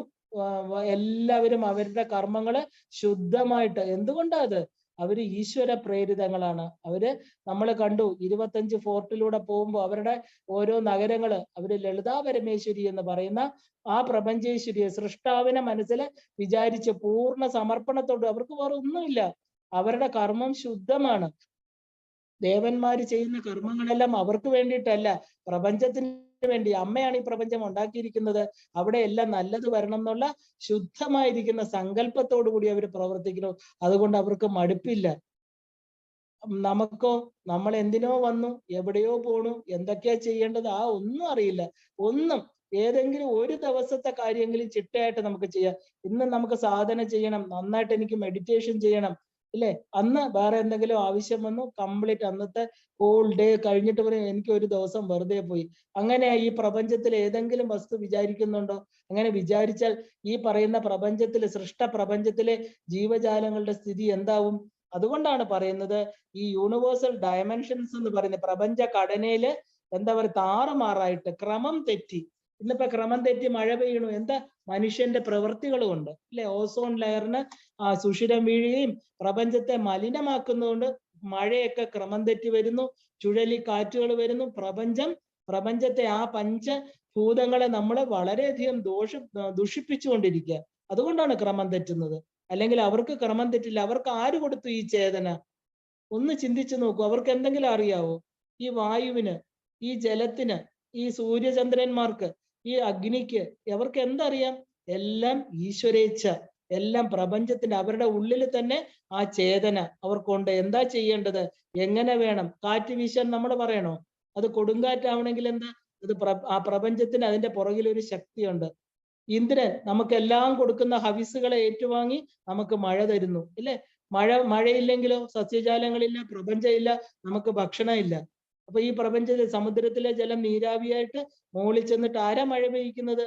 എല്ലാവരും അവരുടെ കർമ്മങ്ങള് ശുദ്ധമായിട്ട്, എന്തുകൊണ്ടാ അത്? അവര് ഈശ്വര പ്രേരിതങ്ങളാണ്. അവര് നമ്മൾ കണ്ടു 25 ഫോർട്ടിലൂടെ പോകുമ്പോൾ അവരുടെ ഓരോ നഗരങ്ങള്, അവര് ലളിതാ പരമേശ്വരി എന്ന് പറയുന്ന ആ പ്രപഞ്ചേശ്വരിയെ, സൃഷ്ടാവിനെ മനസ്സിൽ വിചാരിച്ച് പൂർണ്ണ സമർപ്പണത്തോട്, അവർക്ക് വേറെ ഒന്നുമില്ല, അവരുടെ കർമ്മം ശുദ്ധമാണ്. ദേവന്മാര് ചെയ്യുന്ന കർമ്മങ്ങളെല്ലാം അവർക്ക് വേണ്ടിയിട്ടല്ല, പ്രപഞ്ചത്തിന് വേണ്ടി. അമ്മയാണ് ഈ പ്രപഞ്ചം ഉണ്ടാക്കിയിരിക്കുന്നത്, അവിടെ എല്ലാം നല്ലത് വരണം എന്നുള്ള ശുദ്ധമായിരിക്കുന്ന സങ്കല്പത്തോടു കൂടി അവർ പ്രവർത്തിക്കുന്നു. അതുകൊണ്ട് അവർക്ക് മടുപ്പില്ല. നമുക്കോ, നമ്മൾ എന്തിനോ വന്നു, എവിടെയോ പോണു, എന്തൊക്കെയാ ചെയ്യേണ്ടത് ഒന്നും അറിയില്ല. ഒന്നും ഏതെങ്കിലും ഒരു ദിവസത്തെ കാര്യമെങ്കിലും ചിട്ടയായിട്ട് നമുക്ക് ചെയ്യാം. ഇന്ന് നമുക്ക് സാധന ചെയ്യണം, നന്നായിട്ട് എനിക്ക് മെഡിറ്റേഷൻ ചെയ്യണം, ഇല്ലേ? അന്ന് വേറെ എന്തെങ്കിലും ആവശ്യം വന്നു, കംപ്ലീറ്റ് അന്നത്തെ ഹോൾ ഡേ കഴിഞ്ഞിട്ട് പറയും എനിക്ക് ഒരു ദിവസം വെറുതെ പോയി. അങ്ങനെ ഈ പ്രപഞ്ചത്തിൽ ഏതെങ്കിലും വസ്തു വിചാരിക്കുന്നുണ്ടോ? അങ്ങനെ വിചാരിച്ചാൽ ഈ പറയുന്ന പ്രപഞ്ചത്തിലെ, സൃഷ്ട പ്രപഞ്ചത്തിലെ ജീവജാലങ്ങളുടെ സ്ഥിതി എന്താവും? അതുകൊണ്ടാണ് പറയുന്നത് ഈ യൂണിവേഴ്സൽ ഡയമെൻഷൻസ് എന്ന് പറയുന്ന പ്രപഞ്ച ഘടനയില് എന്താ പറയുക, താറുമാറായിട്ട് ക്രമം തെറ്റി. ഇന്നിപ്പോ ക്രമം തെറ്റി മഴ പെയ്യണു, എന്താ? മനുഷ്യന്റെ പ്രവൃത്തികൾ കൊണ്ട്, അല്ലെ? ഓസോൺ ലെയറിന് സുഷിരം വീഴുകയും പ്രപഞ്ചത്തെ മലിനമാക്കുന്നതുകൊണ്ട് മഴയൊക്കെ ക്രമം തെറ്റി വരുന്നു, ചുഴലിക്കാറ്റുകൾ വരുന്നു. പ്രപഞ്ചത്തെ ആ പഞ്ചഭൂതങ്ങളെ നമ്മളെ വളരെയധികം ദുഷിപ്പിച്ചുകൊണ്ടിരിക്കുക. അതുകൊണ്ടാണ് ക്രമം തെറ്റുന്നത്. അല്ലെങ്കിൽ അവർക്ക് ക്രമം തെറ്റില്ല. അവർക്ക് ആര് കൊടുത്തു ഈ ചേതന? ഒന്ന് ചിന്തിച്ചു നോക്കൂ. അവർക്ക് എന്തെങ്കിലും അറിയാവോ? ഈ വായുവിന്, ഈ ജലത്തിന്, ഈ സൂര്യചന്ദ്രന്മാർക്ക്, ഈ അഗ്നിക്ക് അവർക്ക് എന്തറിയാം? എല്ലാം ഈശ്വരേച്ഛ, എല്ലാം പ്രപഞ്ചത്തിന്റെ, അവരുടെ ഉള്ളിൽ തന്നെ ആ ചേതന അവർക്കുണ്ട്. എന്താ ചെയ്യേണ്ടത്, എങ്ങനെ വേണം? കാറ്റ് വീശാൻ നമ്മൾ പറയണോ? അത് കൊടുങ്കാറ്റാവണമെങ്കിൽ എന്താ? അത് ആ പ്രപഞ്ചത്തിന് അതിന്റെ പുറകിൽ ഒരു ശക്തിയുണ്ട്. ഇന്ദ്രൻ നമുക്കെല്ലാം കൊടുക്കുന്ന ഹവിസുകളെ ഏറ്റുവാങ്ങി നമുക്ക് മഴ തരുന്നു, ഇല്ലേ? മഴയില്ലെങ്കിലോ സസ്യജാലങ്ങളില്ല, പ്രപഞ്ചമില്ല, നമുക്ക് ഭക്ഷണമില്ല. അപ്പൊ ഈ പ്രപഞ്ചത്തിലെ സമുദ്രത്തിലെ ജലം നീരാവിയായിട്ട് മുകളിൽ ചെന്നിട്ട് ആരാ മഴ പെയ്യിക്കുന്നത്?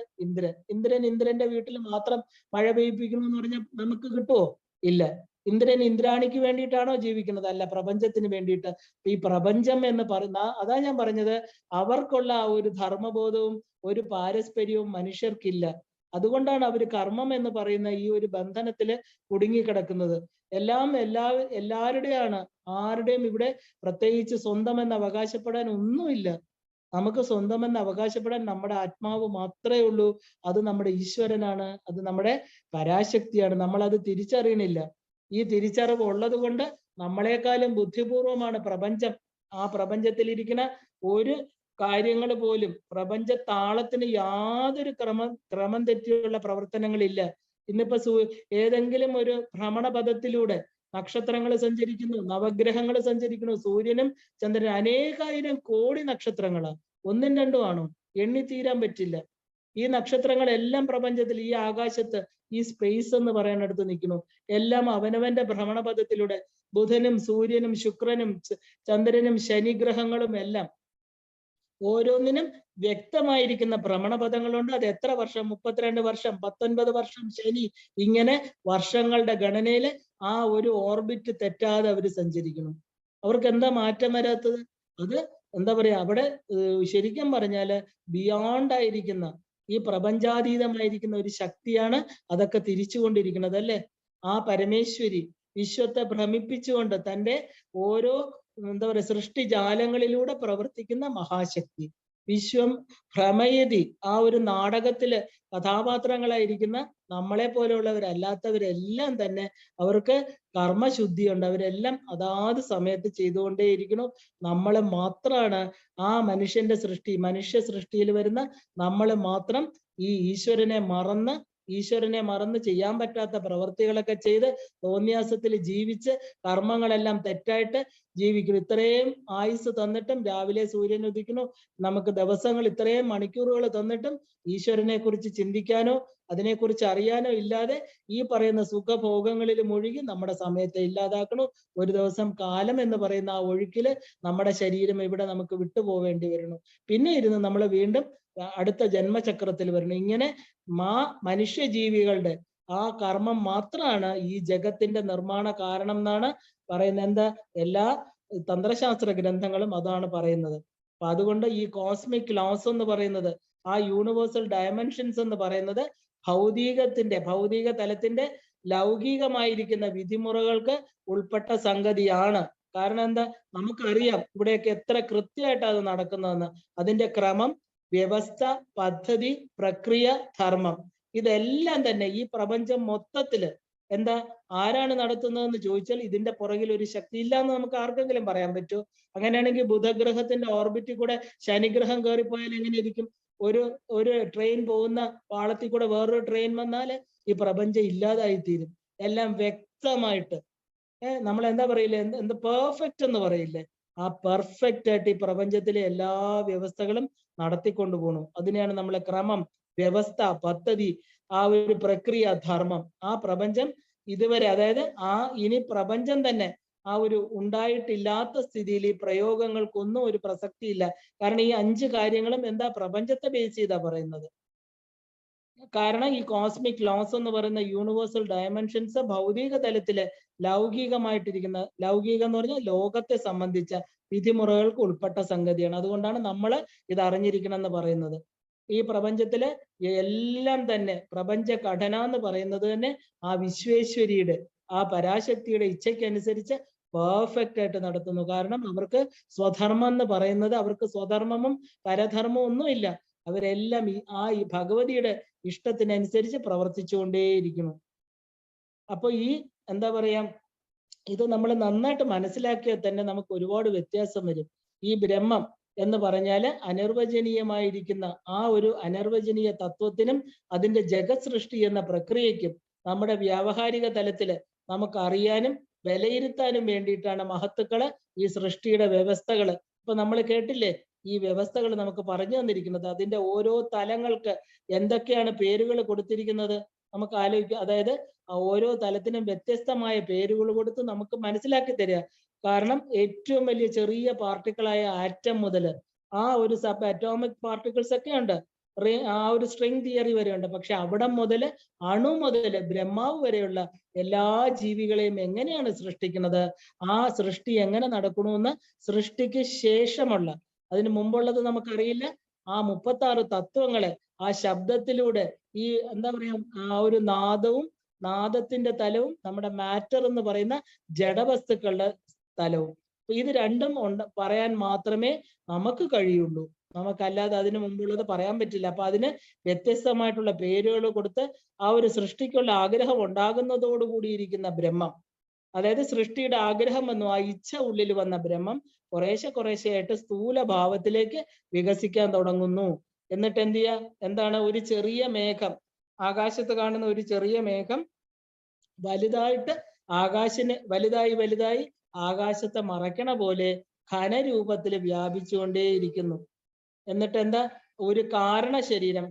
ഇന്ദ്രന്റെ വീട്ടിൽ മാത്രം മഴ പെയ്യിപ്പിക്കുന്നു എന്ന് പറഞ്ഞാൽ നമുക്ക് കിട്ടുമോ? ഇല്ല. ഇന്ദ്രൻ ഇന്ദ്രാണിക്ക് വേണ്ടിയിട്ടാണോ ജീവിക്കുന്നത്? അല്ല, പ്രപഞ്ചത്തിന് വേണ്ടിയിട്ട്. ഈ പ്രപഞ്ചം എന്ന് പറയുന്ന, അതാ ഞാൻ പറഞ്ഞത്, അവർക്കുള്ള ആ ഒരു ധർമ്മബോധവും ഒരു പാരസ്പര്യവും മനുഷ്യർക്കില്ല. അതുകൊണ്ടാണ് അവർ കർമ്മം എന്ന് പറയുന്ന ഈ ഒരു ബന്ധനത്തില് കുടുങ്ങിക്കിടക്കുന്നത്. എല്ലാവരുടെയാണ്, ആരുടെയും ഇവിടെ പ്രത്യേകിച്ച് സ്വന്തമെന്ന് അവകാശപ്പെടാൻ ഒന്നുമില്ല. നമുക്ക് സ്വന്തമെന്ന് അവകാശപ്പെടാൻ നമ്മുടെ ആത്മാവ് മാത്രമേ ഉള്ളൂ. അത് നമ്മുടെ ഈശ്വരനാണ്, അത് നമ്മുടെ പരാശക്തിയാണ്. നമ്മൾ അത് തിരിച്ചറിയണില്ല. ഈ തിരിച്ചറിവ് ഉള്ളത് കൊണ്ട് നമ്മളെക്കാളും ബുദ്ധിപൂർവമാണ് പ്രപഞ്ചം. ആ പ്രപഞ്ചത്തിലിരിക്കുന്ന ഒരു കാര്യങ്ങൾ പോലും, പ്രപഞ്ച താളത്തിന് യാതൊരു ക്രമം തെറ്റിയുള്ള പ്രവർത്തനങ്ങളില്ല. ഇന്നിപ്പോ ഏതെങ്കിലും ഒരു ഭ്രമണപഥത്തിലൂടെ നക്ഷത്രങ്ങൾ സഞ്ചരിക്കുന്നു, നവഗ്രഹങ്ങൾ സഞ്ചരിക്കുന്നു, സൂര്യനും ചന്ദ്രനും, അനേകായിരം കോടി നക്ഷത്രങ്ങളാണ്. ഒന്നും രണ്ടും ആണോ? എണ്ണിത്തീരാൻ പറ്റില്ല. ഈ നക്ഷത്രങ്ങളെല്ലാം പ്രപഞ്ചത്തിൽ, ഈ ആകാശത്ത്, ഈ സ്പേസ് എന്ന് പറയുന്നിടത്ത് നിൽക്കുന്നു. എല്ലാം അവനവന്റെ ഭ്രമണപഥത്തിലൂടെ ബുധനും സൂര്യനും ശുക്രനും ചന്ദ്രനും ശനിഗ്രഹങ്ങളും എല്ലാം ഓരോന്നിനും വ്യക്തമായിരിക്കുന്ന ഭ്രമണപഥങ്ങളുണ്ട്. അത് എത്ര വർഷം, 32 വർഷം, 19 വർഷം, ശനി, ഇങ്ങനെ വർഷങ്ങളുടെ ഗണനയില് ആ ഒരു ഓർബിറ്റ് തെറ്റാതെ അവർ സഞ്ചരിക്കണം. അവർക്ക് എന്താ മാറ്റം വരാത്തത്? അത് എന്താ പറയാ, അവിടെ ശരിക്കും പറഞ്ഞാല് ബിയോണ്ട് ആയിരിക്കുന്ന, ഈ പ്രപഞ്ചാതീതമായിരിക്കുന്ന ഒരു ശക്തിയാണ് അതൊക്കെ തിരിച്ചുകൊണ്ടിരിക്കുന്നത് അല്ലേ. ആ പരമേശ്വരി വിശ്വത്തെ ഭ്രമിപ്പിച്ചുകൊണ്ട് തൻ്റെ ഓരോ എന്താ പറയുക സൃഷ്ടിജാലങ്ങളിലൂടെ പ്രവർത്തിക്കുന്ന മഹാശക്തി. വിശ്വം ഭ്രമയതി, ആ ഒരു നാടകത്തില് കഥാപാത്രങ്ങളായിരിക്കുന്ന നമ്മളെ പോലെയുള്ളവരല്ലാത്തവരെല്ലാം തന്നെ അവർക്ക് കർമ്മശുദ്ധിയുണ്ട്. അവരെല്ലാം അതാത് സമയത്ത് ചെയ്തുകൊണ്ടേയിരിക്കണം. നമ്മൾ മാത്രമാണ് ആ മനുഷ്യന്റെ സൃഷ്ടി, മനുഷ്യ സൃഷ്ടിയിൽ വരുന്ന നമ്മൾ മാത്രം ഈ ഈശ്വരനെ മറന്ന് ചെയ്യാൻ പറ്റാത്ത പ്രവൃത്തികളൊക്കെ ചെയ്ത് തോന്നിയാസത്തിൽ ജീവിച്ച് കർമ്മങ്ങളെല്ലാം തെറ്റായിട്ട് ജീവിക്കുന്നു. ഇത്രയും ആയുസ് തന്നിട്ടും, രാവിലെ സൂര്യൻ ഉദിക്കുന്നു, നമുക്ക് ദിവസങ്ങൾ ഇത്രയും മണിക്കൂറുകൾ തന്നിട്ടും ഈശ്വരനെ കുറിച്ച് ചിന്തിക്കാനോ അതിനെക്കുറിച്ച് അറിയാനോ ഇല്ലാതെ ഈ പറയുന്ന സുഖഭോഗങ്ങളിൽ മുഴുകി നമ്മുടെ സമയത്തെ ഇല്ലാതാക്കണു. ഒരു ദിവസം കാലം എന്ന് പറയുന്ന ആ ഒഴുക്കില് നമ്മുടെ ശരീരം ഇവിടെ നമുക്ക് വിട്ടുപോവേണ്ടി വരുന്നു. പിന്നെ ഇരുന്ന് നമ്മൾ വീണ്ടും അടുത്ത ജന്മചക്രത്തിൽ വരണം. ഇങ്ങനെ മനുഷ്യജീവികളുടെ ആ കർമ്മം മാത്രമാണ് ഈ ജഗത്തിന്റെ നിർമ്മാണ കാരണം എന്നാണ് പറയുന്നത്. എന്താ, എല്ലാ തന്ത്രശാസ്ത്ര ഗ്രന്ഥങ്ങളും അതാണ് പറയുന്നത്. അപ്പൊ അതുകൊണ്ട് ഈ കോസ്മിക് ലോസ് എന്ന് പറയുന്നത്, ആ യൂണിവേഴ്സൽ ഡയമെൻഷൻസ് എന്ന് പറയുന്നത് ഭൗതിക തലത്തിന്റെ ലൗകികമായിരിക്കുന്ന വിധിമുറകൾക്ക് ഉൾപ്പെട്ട സംഗതിയാണ്. കാരണം എന്താ, നമുക്കറിയാം ഇവിടെയൊക്കെ എത്ര കൃത്യമായിട്ടാണ് അത് നടക്കുന്നതെന്ന്. അതിന്റെ ക്രമം, വ്യവസ്ഥ, പദ്ധതി, പ്രക്രിയ, ധർമ്മം, ഇതെല്ലാം തന്നെ ഈ പ്രപഞ്ചം മൊത്തത്തില് എന്താ ആരാണ് നടത്തുന്നതെന്ന് ചോദിച്ചാൽ ഇതിന്റെ പുറകിൽ ഒരു ശക്തി ഇല്ല എന്ന് നമുക്ക് ആർക്കെങ്കിലും പറയാൻ പറ്റുമോ? അങ്ങനെയാണെങ്കിൽ ബുധഗ്രഹത്തിന്റെ ഓർബിറ്റിൽ കൂടെ ശനിഗ്രഹം കയറിപ്പോയാൽ എങ്ങനെയിരിക്കും? ഒരു ട്രെയിൻ പോകുന്ന പാളത്തിൽ കൂടെ വേറൊരു ട്രെയിൻ വന്നാൽ ഈ പ്രപഞ്ചം ഇല്ലാതായി തീരും. എല്ലാം വ്യക്തമായിട്ട് നമ്മൾ എന്താ പറയില്ലേ, എന്ത് പെർഫെക്റ്റ് എന്ന് പറയില്ലേ, ആ പെർഫെക്റ്റ് ആയിട്ട് ഈ പ്രപഞ്ചത്തിലെ എല്ലാ വ്യവസ്ഥകളും നടത്തിക്കൊണ്ടു പോകണം. അതിനെയാണ് നമ്മൾ ക്രമം, വ്യവസ്ഥ, പദ്ധതി, ആ ഒരു പ്രക്രിയ, ധർമ്മം. ആ പ്രപഞ്ചം ഇതുവരെ, അതായത് ഇനി പ്രപഞ്ചം തന്നെ ആ ഒരു ഉണ്ടായിട്ടില്ലാത്ത സ്ഥിതിയിൽ ഈ പ്രയോഗങ്ങൾക്കൊന്നും ഒരു പ്രസക്തിയില്ല. കാരണം ഈ 5 കാര്യങ്ങളും എന്താ, പ്രപഞ്ചത്തെ ബേസ് ചെയ്താ പറയുന്നത്. കാരണം ഈ കോസ്മിക് ലോസ് എന്ന് പറയുന്ന യൂണിവേഴ്സൽ ഡയമെൻഷൻസ് ഭൗതിക തലത്തില് ലൗകികമായിട്ടിരിക്കുന്ന, ലൗകികം എന്ന് പറഞ്ഞാൽ ലോകത്തെ സംബന്ധിച്ച വിധിമുറകൾക്ക് ഉൾപ്പെട്ട സംഗതിയാണ്. അതുകൊണ്ടാണ് നമ്മൾ ഇത് അറിഞ്ഞിരിക്കണം എന്ന് പറയുന്നത്. ഈ പ്രപഞ്ചത്തില് എല്ലാം തന്നെ പ്രപഞ്ച ഘടന എന്ന് പറയുന്നത് തന്നെ ആ വിശ്വേശ്വരിയുടെ, ആ പരാശക്തിയുടെ ഇച്ഛയ്ക്കനുസരിച്ച് പെർഫെക്റ്റ് ആയിട്ട് നടത്തുന്നു. കാരണം അവർക്ക് സ്വധർമ്മം എന്ന് പറയുന്നത്, അവർക്ക് സ്വധർമ്മവും പരധർമ്മവും ഒന്നുമില്ല. അവരെല്ലാം ഈ ഭഗവതിയുടെ ഇഷ്ടത്തിനനുസരിച്ച് പ്രവർത്തിച്ചുകൊണ്ടേയിരിക്കുന്നു. അപ്പൊ ഈ എന്താ പറയാ, ഇത് നമ്മൾ നന്നായിട്ട് മനസ്സിലാക്കിയാൽ തന്നെ നമുക്ക് ഒരുപാട് വ്യത്യാസം വരും. ഈ ബ്രഹ്മം എന്ന് പറഞ്ഞാല് അനിർവചനീയമായിരിക്കുന്ന ആ ഒരു അനിർവചനീയ തത്വത്തിനും അതിന്റെ ജഗത് സൃഷ്ടി എന്ന പ്രക്രിയയ്ക്കും നമ്മുടെ വ്യാവഹാരിക തലത്തില് നമുക്ക് അറിയാനും വിലയിരുത്താനും വേണ്ടിയിട്ടാണ് മഹത്തുക്കള് ഈ സൃഷ്ടിയുടെ വ്യവസ്ഥകള്. ഇപ്പൊ നമ്മൾ കേട്ടില്ലേ, ഈ വ്യവസ്ഥകൾ നമുക്ക് പറഞ്ഞു തന്നിരിക്കുന്നത്. അതിന്റെ ഓരോ തലങ്ങൾക്ക് എന്തൊക്കെയാണ് പേരുകൾ കൊടുത്തിരിക്കുന്നത് നമുക്ക് ആലോചിക്കാം. അതായത് ഓരോ തലത്തിനും വ്യത്യസ്തമായ പേരുകൾ കൊടുത്ത് നമുക്ക് മനസ്സിലാക്കി തരിക. കാരണം ഏറ്റവും വലിയ ചെറിയ പാർട്ടിക്കിളായ ആറ്റം മുതൽ ആ ഒരു സബ് അറ്റോമിക് പാർട്ടിക്കിൾസ് ഒക്കെ ഉണ്ട്, ആ ഒരു സ്ട്രിംഗ് തിയറി വരെ ഉണ്ട്. പക്ഷെ അവിടെ മുതൽ അണു മുതൽ ബ്രഹ്മാവ് വരെയുള്ള എല്ലാ ജീവികളെയും എങ്ങനെയാണ് സൃഷ്ടിക്കുന്നത്, ആ സൃഷ്ടി എങ്ങനെ നടക്കണമെന്ന് സൃഷ്ടിക്ക് ശേഷമുള്ള, അതിന് മുമ്പുള്ളത് നമുക്കറിയില്ല. ആ 36 തത്വങ്ങളെ ആ ശബ്ദത്തിലൂടെ, ഈ എന്താ പറയാ, ആ ഒരു നാദത്തിന്റെ തലവും നമ്മുടെ മാറ്റർ എന്ന് പറയുന്ന ജഡവസ്തുക്കളുടെ തലവും, ഇത് രണ്ടും പറയാൻ മാത്രമേ നമുക്ക് കഴിയുള്ളൂ. നമുക്കല്ലാതെ അതിന് മുമ്പുള്ളത് പറയാൻ പറ്റില്ല. അപ്പൊ അതിന് വ്യത്യസ്തമായിട്ടുള്ള പേരുകൾ കൊടുത്ത് ആ ഒരു സൃഷ്ടിക്കുള്ള ആഗ്രഹം ഉണ്ടാകുന്നതോടുകൂടിയിരിക്കുന്ന ബ്രഹ്മം, അതായത് സൃഷ്ടിയുടെ ആഗ്രഹം വന്നു, ആ ഇച്ഛ ഉള്ളിൽ വന്ന ബ്രഹ്മം കുറേശ്ശെയായിട്ട് സ്ഥൂല ഭാവത്തിലേക്ക് വികസിക്കാൻ തുടങ്ങുന്നു. എന്നിട്ട് എന്ത് ചെയ്യാ, എന്താണ്, ഒരു ചെറിയ മേഘം, ആകാശത്ത് കാണുന്ന ഒരു ചെറിയ മേഘം വലുതായിട്ട് വലുതായി ആകാശത്തെ മറയ്ക്കണ പോലെ ഘനരൂപത്തിൽ വ്യാപിച്ചുകൊണ്ടേയിരിക്കുന്നു. എന്നിട്ട് എന്താ, ഒരു കാരണ ശരീരം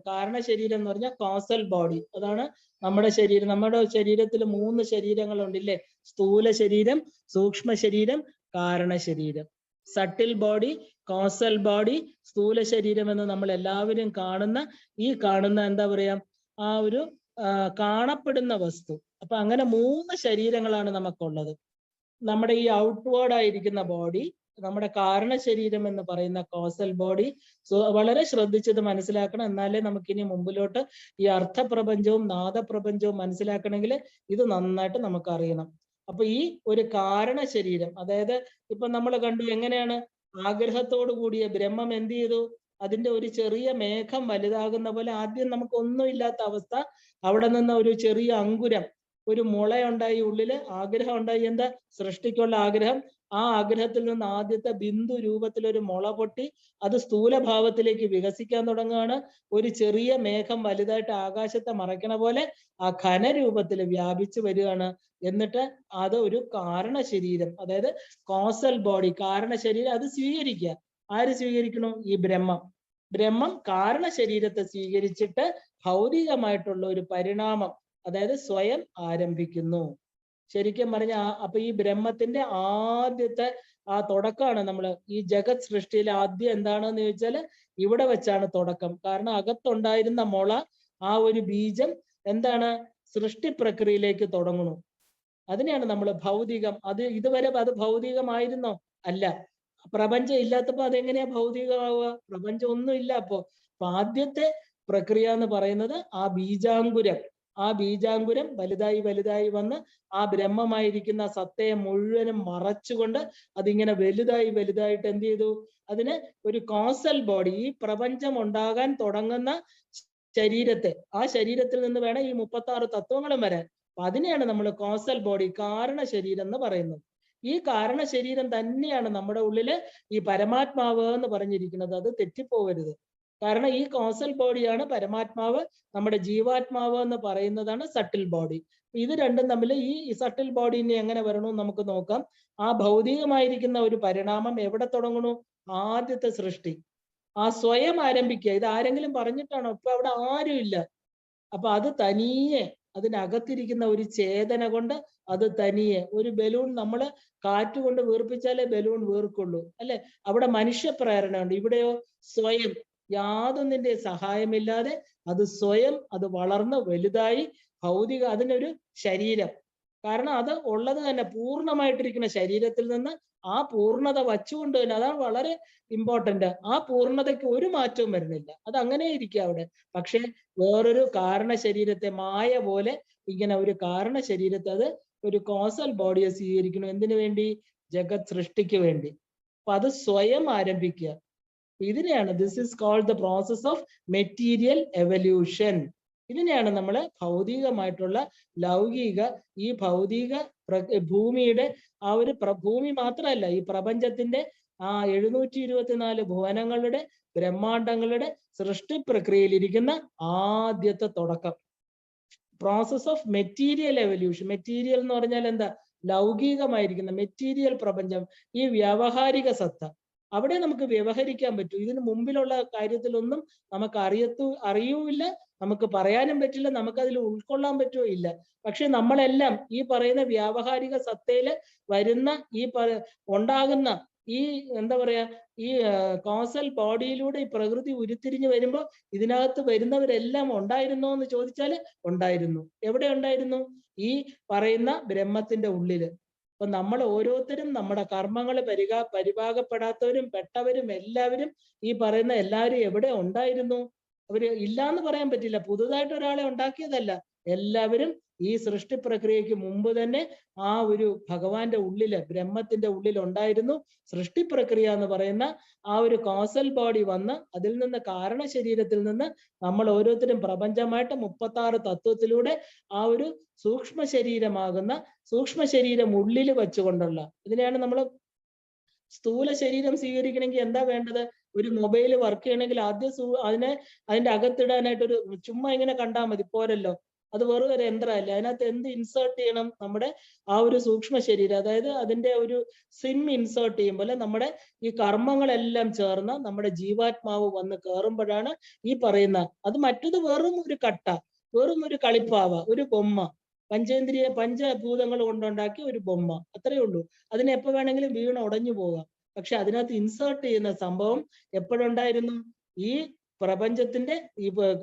എന്ന് പറഞ്ഞാൽ കോസൽ ബോഡി, അതാണ് നമ്മുടെ ശരീരം. നമ്മുടെ ശരീരത്തിൽ 3 ശരീരങ്ങളുണ്ട് ഇല്ലേ, സ്ഥൂല ശരീരം, സൂക്ഷ്മ ശരീരം, കാരണ ശരീരം. സട്ടിൽ ബോഡി, കോസൽ ബോഡി, സ്ഥൂല ശരീരം എന്ന് നമ്മൾ എല്ലാവരും കാണുന്ന എന്താ പറയാ ആ ഒരു കാണപ്പെടുന്ന വസ്തു. അപ്പൊ അങ്ങനെ 3 ശരീരങ്ങളാണ് നമുക്കുള്ളത്. നമ്മുടെ ഈ ഔട്ട്വേർഡ് ആയിരിക്കുന്ന ബോഡി, നമ്മുടെ കാരണ ശരീരം എന്ന് പറയുന്ന കോസൽ ബോഡി. വളരെ ശ്രദ്ധിച്ചത് മനസ്സിലാക്കണം. എന്നാലേ നമുക്കിനി മുമ്പിലോട്ട് ഈ അർത്ഥപ്രപഞ്ചവും നാദപ്രപഞ്ചവും മനസ്സിലാക്കണമെങ്കിൽ ഇത് നന്നായിട്ട് നമുക്ക് അറിയണം. അപ്പൊ ഈ ഒരു കാരണ ശരീരം, അതായത് ഇപ്പൊ നമ്മൾ കണ്ടു എങ്ങനെയാണ് ആഗ്രഹത്തോടു കൂടിയ ബ്രഹ്മം എന്ത് ചെയ്തു, അതിന്റെ ഒരു ചെറിയ മേഘം വലുതാകുന്ന പോലെ ആദ്യം നമുക്ക് ഒന്നുമില്ലാത്ത അവസ്ഥ, അവിടെ നിന്ന് ഒരു ചെറിയ അങ്കുരം, ഒരു മുളയുണ്ടായി, ഉള്ളില് ആഗ്രഹം ഉണ്ടായി, എന്താ സൃഷ്ടിക്കുള്ള ആഗ്രഹം. ആ ആഗ്രഹത്തിൽ നിന്ന് ആദ്യത്തെ ബിന്ദു രൂപത്തിൽ ഒരു മുള പൊട്ടി അത് സ്ഥൂലഭാവത്തിലേക്ക് വികസിക്കാൻ തുടങ്ങുകയാണ്. ഒരു ചെറിയ മേഘം വലുതായിട്ട് ആകാശത്തെ മറയ്ക്കണ പോലെ ആ ഘനരൂപത്തിൽ വ്യാപിച്ചു വരികയാണ്. എന്നിട്ട് അത് ഒരു കാരണ ശരീരം, അതായത് കോസൽ ബോഡി, കാരണ ശരീരം, അത് സ്വീകരിക്കുക. ആര് സ്വീകരിക്കണം? ഈ ബ്രഹ്മം കാരണ ശരീരത്തെ സ്വീകരിച്ചിട്ട് ഭൗതികമായിട്ടുള്ള ഒരു പരിണാമം, അതായത് സ്വയം ആരംഭിക്കുന്നു. ശരിക്കും പറഞ്ഞ അപ്പൊ ഈ ബ്രഹ്മത്തിന്റെ ആദ്യത്തെ ആ തുടക്കമാണ് നമ്മൾ ഈ ജഗത് സൃഷ്ടിയിൽ ആദ്യം എന്താണെന്ന് ചോദിച്ചാൽ ഇവിടെ വെച്ചാണ് തുടക്കം. കാരണം അകത്തുണ്ടായിരുന്ന മുള, ആ ഒരു ബീജം എന്താണ് സൃഷ്ടി പ്രക്രിയയിലേക്ക് തുടങ്ങുന്നു. അതിനെയാണ് നമ്മൾ ഭൗതികം. അത് ഇതുവരെ അത് ഭൗതികമായിരുന്നോ? അല്ല. പ്രപഞ്ചം ഇല്ലാത്തപ്പോ അതെങ്ങനെയാ ഭൗതികമാവുക? പ്രപഞ്ചം ഒന്നും ഇല്ല. അപ്പൊ ആദ്യത്തെ പ്രക്രിയ എന്ന് പറയുന്നത് ആ ബീജാങ്കുരം. ആ ബീജാങ്കുരം വലുതായി വലുതായി വന്ന് ആ ബ്രഹ്മമായിരിക്കുന്ന സത്തയെ മുഴുവനും മറച്ചുകൊണ്ട് അതിങ്ങനെ വലുതായി വലുതായിട്ട് എന്ത് ചെയ്തു, അതിന് ഒരു കോസൽ ബോഡി, ഈ പ്രപഞ്ചം ഉണ്ടാകാൻ തുടങ്ങുന്ന ശരീരത്തെ, ആ ശരീരത്തിൽ നിന്ന് വേണം ഈ 36 തത്വങ്ങളും വരാൻ. അപ്പൊ അതിനെയാണ് നമ്മൾ കോസൽ ബോഡി, കാരണ ശരീരം എന്ന് പറയുന്നത്. ഈ കാരണ ശരീരം തന്നെയാണ് നമ്മുടെ ഉള്ളില് ഈ പരമാത്മാവ് എന്ന് പറഞ്ഞിരിക്കുന്നത്. അത് തെറ്റിപ്പോവരുത്. കാരണം ഈ കോസൽ ബോഡിയാണ് പരമാത്മാവ്, നമ്മുടെ ജീവാത്മാവ് എന്ന് പറയുന്നതാണ് സട്ടിൽ ബോഡി. ഇത് രണ്ടും തമ്മിൽ ഈ സട്ടിൽ ബോഡി ഇനി എങ്ങനെ വരണമെന്ന് നമുക്ക് നോക്കാം. ആ ഭൗതികമായിരിക്കുന്ന ഒരു പരിണാമം എവിടെ തുടങ്ങണു? ആദ്യത്തെ സൃഷ്ടി, ആ സ്വയം ആരംഭിക്കുക. ഇത് ആരെങ്കിലും പറഞ്ഞിട്ടാണോ? ഇപ്പൊ അവിടെ ആരും ഇല്ല. അപ്പൊ അത് തനിയെ, അതിനകത്തിരിക്കുന്ന ഒരു ചേതന കൊണ്ട് അത് തനിയെ, ഒരു ബലൂൺ നമ്മൾ കാറ്റുകൊണ്ട് വീർപ്പിച്ചാലേ ബലൂൺ വീർക്കുള്ളൂ, അല്ലെ? അവിടെ മനുഷ്യ പ്രേരണ ഉണ്ട്. ഇവിടെയോ സ്വയം, യാതൊന്നിന്റെ സഹായമില്ലാതെ അത് സ്വയം അത് വളർന്ന് വലുതായി ഭൗതിക, അതിനൊരു ശരീരം. കാരണം അത് ഉള്ളത് തന്നെ പൂർണ്ണമായിട്ടിരിക്കുന്ന ശരീരത്തിൽ നിന്ന് ആ പൂർണ്ണത വച്ചുകൊണ്ട് തന്നെ, അതാണ് വളരെ ഇമ്പോർട്ടന്റ്. ആ പൂർണ്ണതയ്ക്ക് ഒരു മാറ്റവും വരുന്നില്ല, അത് അങ്ങനെ ഇരിക്കുക അവിടെ. പക്ഷെ വേറൊരു കാരണ ശരീരത്തെ, മായ പോലെ ഇങ്ങനെ ഒരു കാരണ ശരീരത്തെ, അത് ഒരു കോസൽ ബോഡിയെ സ്വീകരിക്കണം. എന്തിനു വേണ്ടി? ജഗത് സൃഷ്ടിക്ക് വേണ്ടി. അപ്പൊ അത് സ്വയം ആരംഭിക്കുക. ഇതിനെയാണ് this is called the process of material evolution. ഇതിനെയാണ് നമ്മൾ ഭൗതികമായിട്ടുള്ള ലൗകിക, ഈ ഭൗതിക ഭൂമിയുടെ ആ ഒരു ഭൂമി മാത്രമല്ല, ഈ പ്രപഞ്ചത്തിന്റെ ആ 724 ഭുവനങ്ങളുടെ, ബ്രഹ്മാണ്ടങ്ങളുടെ സൃഷ്ടി പ്രക്രിയയിൽ ഇരിക്കുന്ന ആദ്യത്തെ തുടക്കം. Process of material evolution. Material എന്ന് പറഞ്ഞാൽ എന്താ? ലൗകികമായിരിക്കുന്ന മെറ്റീരിയൽ പ്രപഞ്ചം, ഈ വ്യാവഹാരിക സത്ത, അവിടെ നമുക്ക് വ്യവഹരിക്കാൻ പറ്റും. ഇതിന് മുമ്പിലുള്ള കാര്യത്തിലൊന്നും നമുക്ക് അറിയൂല്ല, നമുക്ക് പറയാനും പറ്റില്ല, നമുക്ക് അതിൽ ഉൾക്കൊള്ളാൻ പറ്റുമോ ഇല്ല. പക്ഷെ നമ്മളെല്ലാം ഈ പറയുന്ന വ്യാവഹാരിക സത്തയില് വരുന്ന ഈ ഉണ്ടാകുന്ന ഈ എന്താ പറയാ, ഈ കോസൽ ബോഡിയിലൂടെ ഈ പ്രകൃതി ഉരുത്തിരിഞ്ഞു വരുമ്പോൾ ഇതിനകത്ത് വരുന്നവരെല്ലാം ഉണ്ടായിരുന്നോ എന്ന് ചോദിച്ചാൽ ഉണ്ടായിരുന്നു. എവിടെ ഉണ്ടായിരുന്നു? ഈ പറയുന്ന ബ്രഹ്മത്തിന്റെ ഉള്ളില്. അപ്പൊ നമ്മൾ ഓരോരുത്തരും നമ്മുടെ കർമ്മങ്ങൾ പരിഭാഗപ്പെടാത്തവരും പെട്ടവരും എല്ലാവരും ഈ പറയുന്ന എല്ലാവരും എവിടെ ഉണ്ടായിരുന്നു? അവര് ഇല്ലാന്ന് പറയാൻ പറ്റില്ല. പുതുതായിട്ട് ഒരാളെ ഉണ്ടാക്കിയതല്ല. എല്ലാവരും ഈ സൃഷ്ടി പ്രക്രിയക്ക് മുമ്പ് തന്നെ ആ ഒരു ഭഗവാന്റെ ഉള്ളില്, ബ്രഹ്മത്തിന്റെ ഉള്ളിൽ ഉണ്ടായിരുന്നു. സൃഷ്ടി പ്രക്രിയ എന്ന് പറയുന്ന ആ ഒരു കോസൽ ബോഡി വന്ന് അതിൽ നിന്ന് കാരണ ശരീരത്തിൽ നിന്ന് നമ്മൾ ഓരോരുത്തരും പ്രപഞ്ചമായിട്ട് 36 തത്വത്തിലൂടെ ആ ഒരു സൂക്ഷ്മ ശരീരമാകുന്ന സൂക്ഷ്മ ശരീരം ഉള്ളിൽ വെച്ചുകൊണ്ടുള്ള, ഇതിനെയാണ് നമ്മൾ സ്ഥൂല ശരീരം സ്വീകരിക്കണമെങ്കിൽ എന്താ വേണ്ടത്? ഒരു മൊബൈൽ വർക്ക് ചെയ്യണമെങ്കിൽ ആദ്യം അതിന്റെ അകത്തിടാനായിട്ട് ഒരു ചുമ്മാ ഇങ്ങനെ കണ്ടാൽ മതി, പോരല്ലോ. അത് വെറും ഒരു യന്ത്രമല്ല. അതിനകത്ത് എന്ത് ഇൻസേർട്ട് ചെയ്യണം? നമ്മുടെ ആ ഒരു സൂക്ഷ്മ ശരീരം, അതായത് അതിന്റെ ഒരു സിം ഇൻസേർട്ട് ചെയ്യുമ്പോൾ നമ്മുടെ ഈ കർമ്മങ്ങളെല്ലാം ചേർന്ന് നമ്മുടെ ജീവാത്മാവ് വന്ന് കയറുമ്പോഴാണ് ഈ പറയുന്ന അത്. മറ്റത് വെറും ഒരു കട്ട, വെറും ഒരു കളിപ്പാവ, ഒരു ബൊമ്മ, പഞ്ചഭൂതങ്ങൾ കൊണ്ടുണ്ടാക്കിയ ഒരു ബൊമ്മ, അത്രയേ ഉള്ളൂ. അതിന് എപ്പോ വേണമെങ്കിലും വീണ് ഉടഞ്ഞു പോകാം. പക്ഷെ അതിനകത്ത് ഇൻസേർട്ട് ചെയ്യുന്ന സംഭവം എപ്പോഴുണ്ടായിരുന്നു? ഈ പ്രപഞ്ചത്തിന്റെ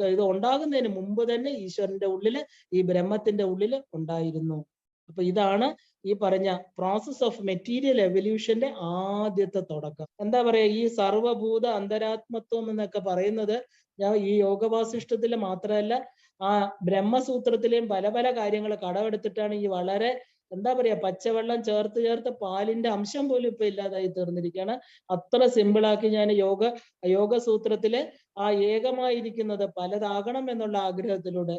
ഇത് ഉണ്ടാകുന്നതിന് മുമ്പ് തന്നെ ഈശ്വരന്റെ ഉള്ളില്, ഈ ബ്രഹ്മത്തിന്റെ ഉള്ളില് ഉണ്ടായിരുന്നു. അപ്പൊ ഇതാണ് ഈ പറഞ്ഞ പ്രോസസ് ഓഫ് മെറ്റീരിയൽ എവല്യൂഷന്റെ ആദ്യത്തെ തുടക്കം. എന്താ പറയാ, ഈ സർവഭൂത അന്തരാത്മത്വം എന്നൊക്കെ പറയുന്നത് ഞാൻ ഈ യോഗവാസിഷ്ടത്തില് മാത്രമല്ല, ആ ബ്രഹ്മസൂത്രത്തിലെയും പല പല കാര്യങ്ങൾ കടമെടുത്തിട്ടാണ് ഈ വളരെ എന്താ പറയാ പച്ചവെള്ളം ചേർത്ത് പാലിന്റെ അംശം പോലും ഇപ്പൊ ഇല്ലാതായി തീർന്നിരിക്കുകയാണ്. അത്ര സിമ്പിളാക്കി ഞാൻ യോഗസൂത്രത്തില് ആ ഏകമായിരിക്കുന്നത് പലതാകണം എന്നുള്ള ആഗ്രഹത്തിലൂടെ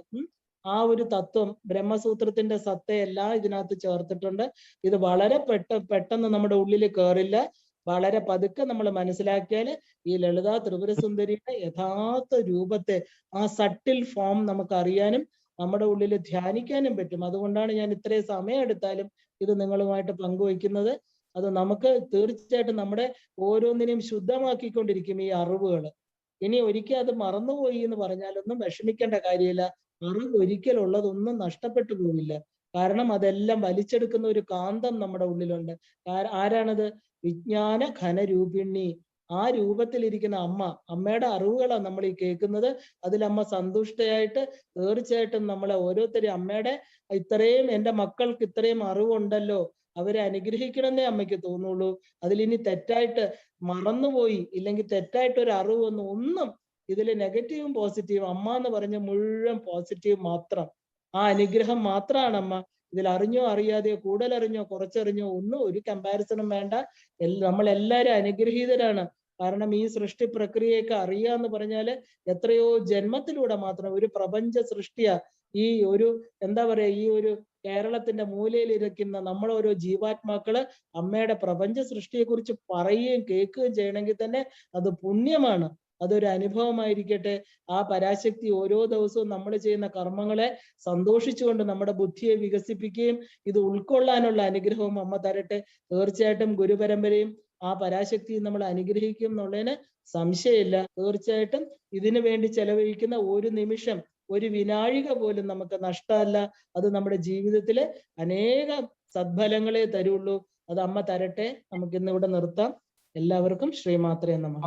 ആ ഒരു തത്വം ബ്രഹ്മസൂത്രത്തിന്റെ സത്തയെല്ലാം ഇതിനകത്ത് ചേർത്തിട്ടുണ്ട്. ഇത് വളരെ പെട്ടെന്ന് നമ്മുടെ ഉള്ളിൽ കയറില്ല. വളരെ പതുക്കെ നമ്മൾ മനസ്സിലാക്കിയാൽ ഈ ലളിതാ ത്രിപുര സുന്ദരിയുടെ യഥാർത്ഥ രൂപത്തെ, ആ സട്ടിൽ ഫോം നമുക്ക് അറിയാനും നമ്മുടെ ഉള്ളിൽ ധ്യാനിക്കാനും പറ്റും. അതുകൊണ്ടാണ് ഞാൻ ഇത്രയും സമയം എടുത്താലും ഇത് നിങ്ങളുമായിട്ട് പങ്കുവയ്ക്കുന്നത്. അത് നമുക്ക് തീർച്ചയായിട്ടും നമ്മുടെ ഓരോന്നിനെയും ശുദ്ധമാക്കിക്കൊണ്ടിരിക്കും ഈ അറിവുകൾ. ഇനി ഒരിക്കൽ അത് മറന്നുപോയി എന്ന് പറഞ്ഞാലൊന്നും വിഷമിക്കേണ്ട കാര്യമില്ല. അറിവ് ഒരിക്കലുള്ളതൊന്നും നഷ്ടപ്പെട്ടു പോവില്ല. കാരണം അതെല്ലാം വലിച്ചെടുക്കുന്ന ഒരു കാന്തം നമ്മുടെ ഉള്ളിലുണ്ട്. ആരാണത്? വിജ്ഞാന ഘനരൂപിണി. ആ രൂപത്തിലിരിക്കുന്ന അമ്മയുടെ അറിവുകളാണ് നമ്മൾ ഈ കേൾക്കുന്നത്. അതിലമ്മ സന്തുഷ്ടയായിട്ട് തീർച്ചയായിട്ടും നമ്മളെ ഓരോരുത്തരും അമ്മയുടെ ഇത്രയും എൻ്റെ മക്കൾക്ക് ഇത്രയും അറിവുണ്ടല്ലോ, അവരെ അനുഗ്രഹിക്കണമെന്നേ അമ്മയ്ക്ക് തോന്നുള്ളൂ. അതിലിനി തെറ്റായിട്ട് മറന്നുപോയി ഇല്ലെങ്കിൽ തെറ്റായിട്ട് ഒരു അറിവൊന്നും ഒന്നും ഇതിൽ നെഗറ്റീവും പോസിറ്റീവും അമ്മ എന്ന് പറഞ്ഞ മുഴുവൻ പോസിറ്റീവ് മാത്രം. ആ അനുഗ്രഹം മാത്രമാണ് അമ്മ. ഇതിൽ അറിഞ്ഞോ അറിയാതെയോ, കൂടുതലറിഞ്ഞോ കുറച്ചറിഞ്ഞോ ഒന്നും ഒരു കമ്പാരിസണും വേണ്ട. നമ്മളെല്ലാവരും അനുഗ്രഹീതരാണ്. കാരണം ഈ സൃഷ്ടി പ്രക്രിയയൊക്കെ അറിയാന്ന് പറഞ്ഞാല് എത്രയോ ജന്മത്തിലൂടെ മാത്രം ഒരു പ്രപഞ്ച സൃഷ്ടിയാ. ഈ ഒരു എന്താ പറയാ, ഈ ഒരു കേരളത്തിന്റെ മൂലയിൽ ഇരിക്കുന്ന നമ്മളോരോ ജീവാത്മാക്കള് അമ്മയുടെ പ്രപഞ്ച സൃഷ്ടിയെ കുറിച്ച് പറയുകയും കേൾക്കുകയും ചെയ്യണമെങ്കിൽ തന്നെ അത് പുണ്യമാണ്. അതൊരു അനുഭവമായിരിക്കട്ടെ. ആ പരാശക്തി ഓരോ ദിവസവും നമ്മൾ ചെയ്യുന്ന കർമ്മങ്ങളെ സന്തോഷിച്ചുകൊണ്ട് നമ്മുടെ ബുദ്ധിയെ വികസിപ്പിക്കുകയും ഇത് ഉൾക്കൊള്ളാനുള്ള അനുഗ്രഹവും അമ്മ തരട്ടെ. തീർച്ചയായിട്ടും ഗുരുപരമ്പരയും ആ പരാശക്തിയും നമ്മൾ അനുഗ്രഹിക്കും എന്നുള്ളതിന് സംശയമില്ല. തീർച്ചയായിട്ടും ഇതിനു വേണ്ടി ചെലവഴിക്കുന്ന ഒരു നിമിഷം, ഒരു വിനാഴിക പോലും നമുക്ക് നഷ്ടമല്ല. അത് നമ്മുടെ ജീവിതത്തിലെ അനേക സദ്ഫലങ്ങളെ തരുള്ളൂ. അത് അമ്മ തരട്ടെ. നമുക്ക് ഇന്ന് ഇവിടെ നിർത്താം. എല്ലാവർക്കും ശ്രീമാത്രേ നമഃ.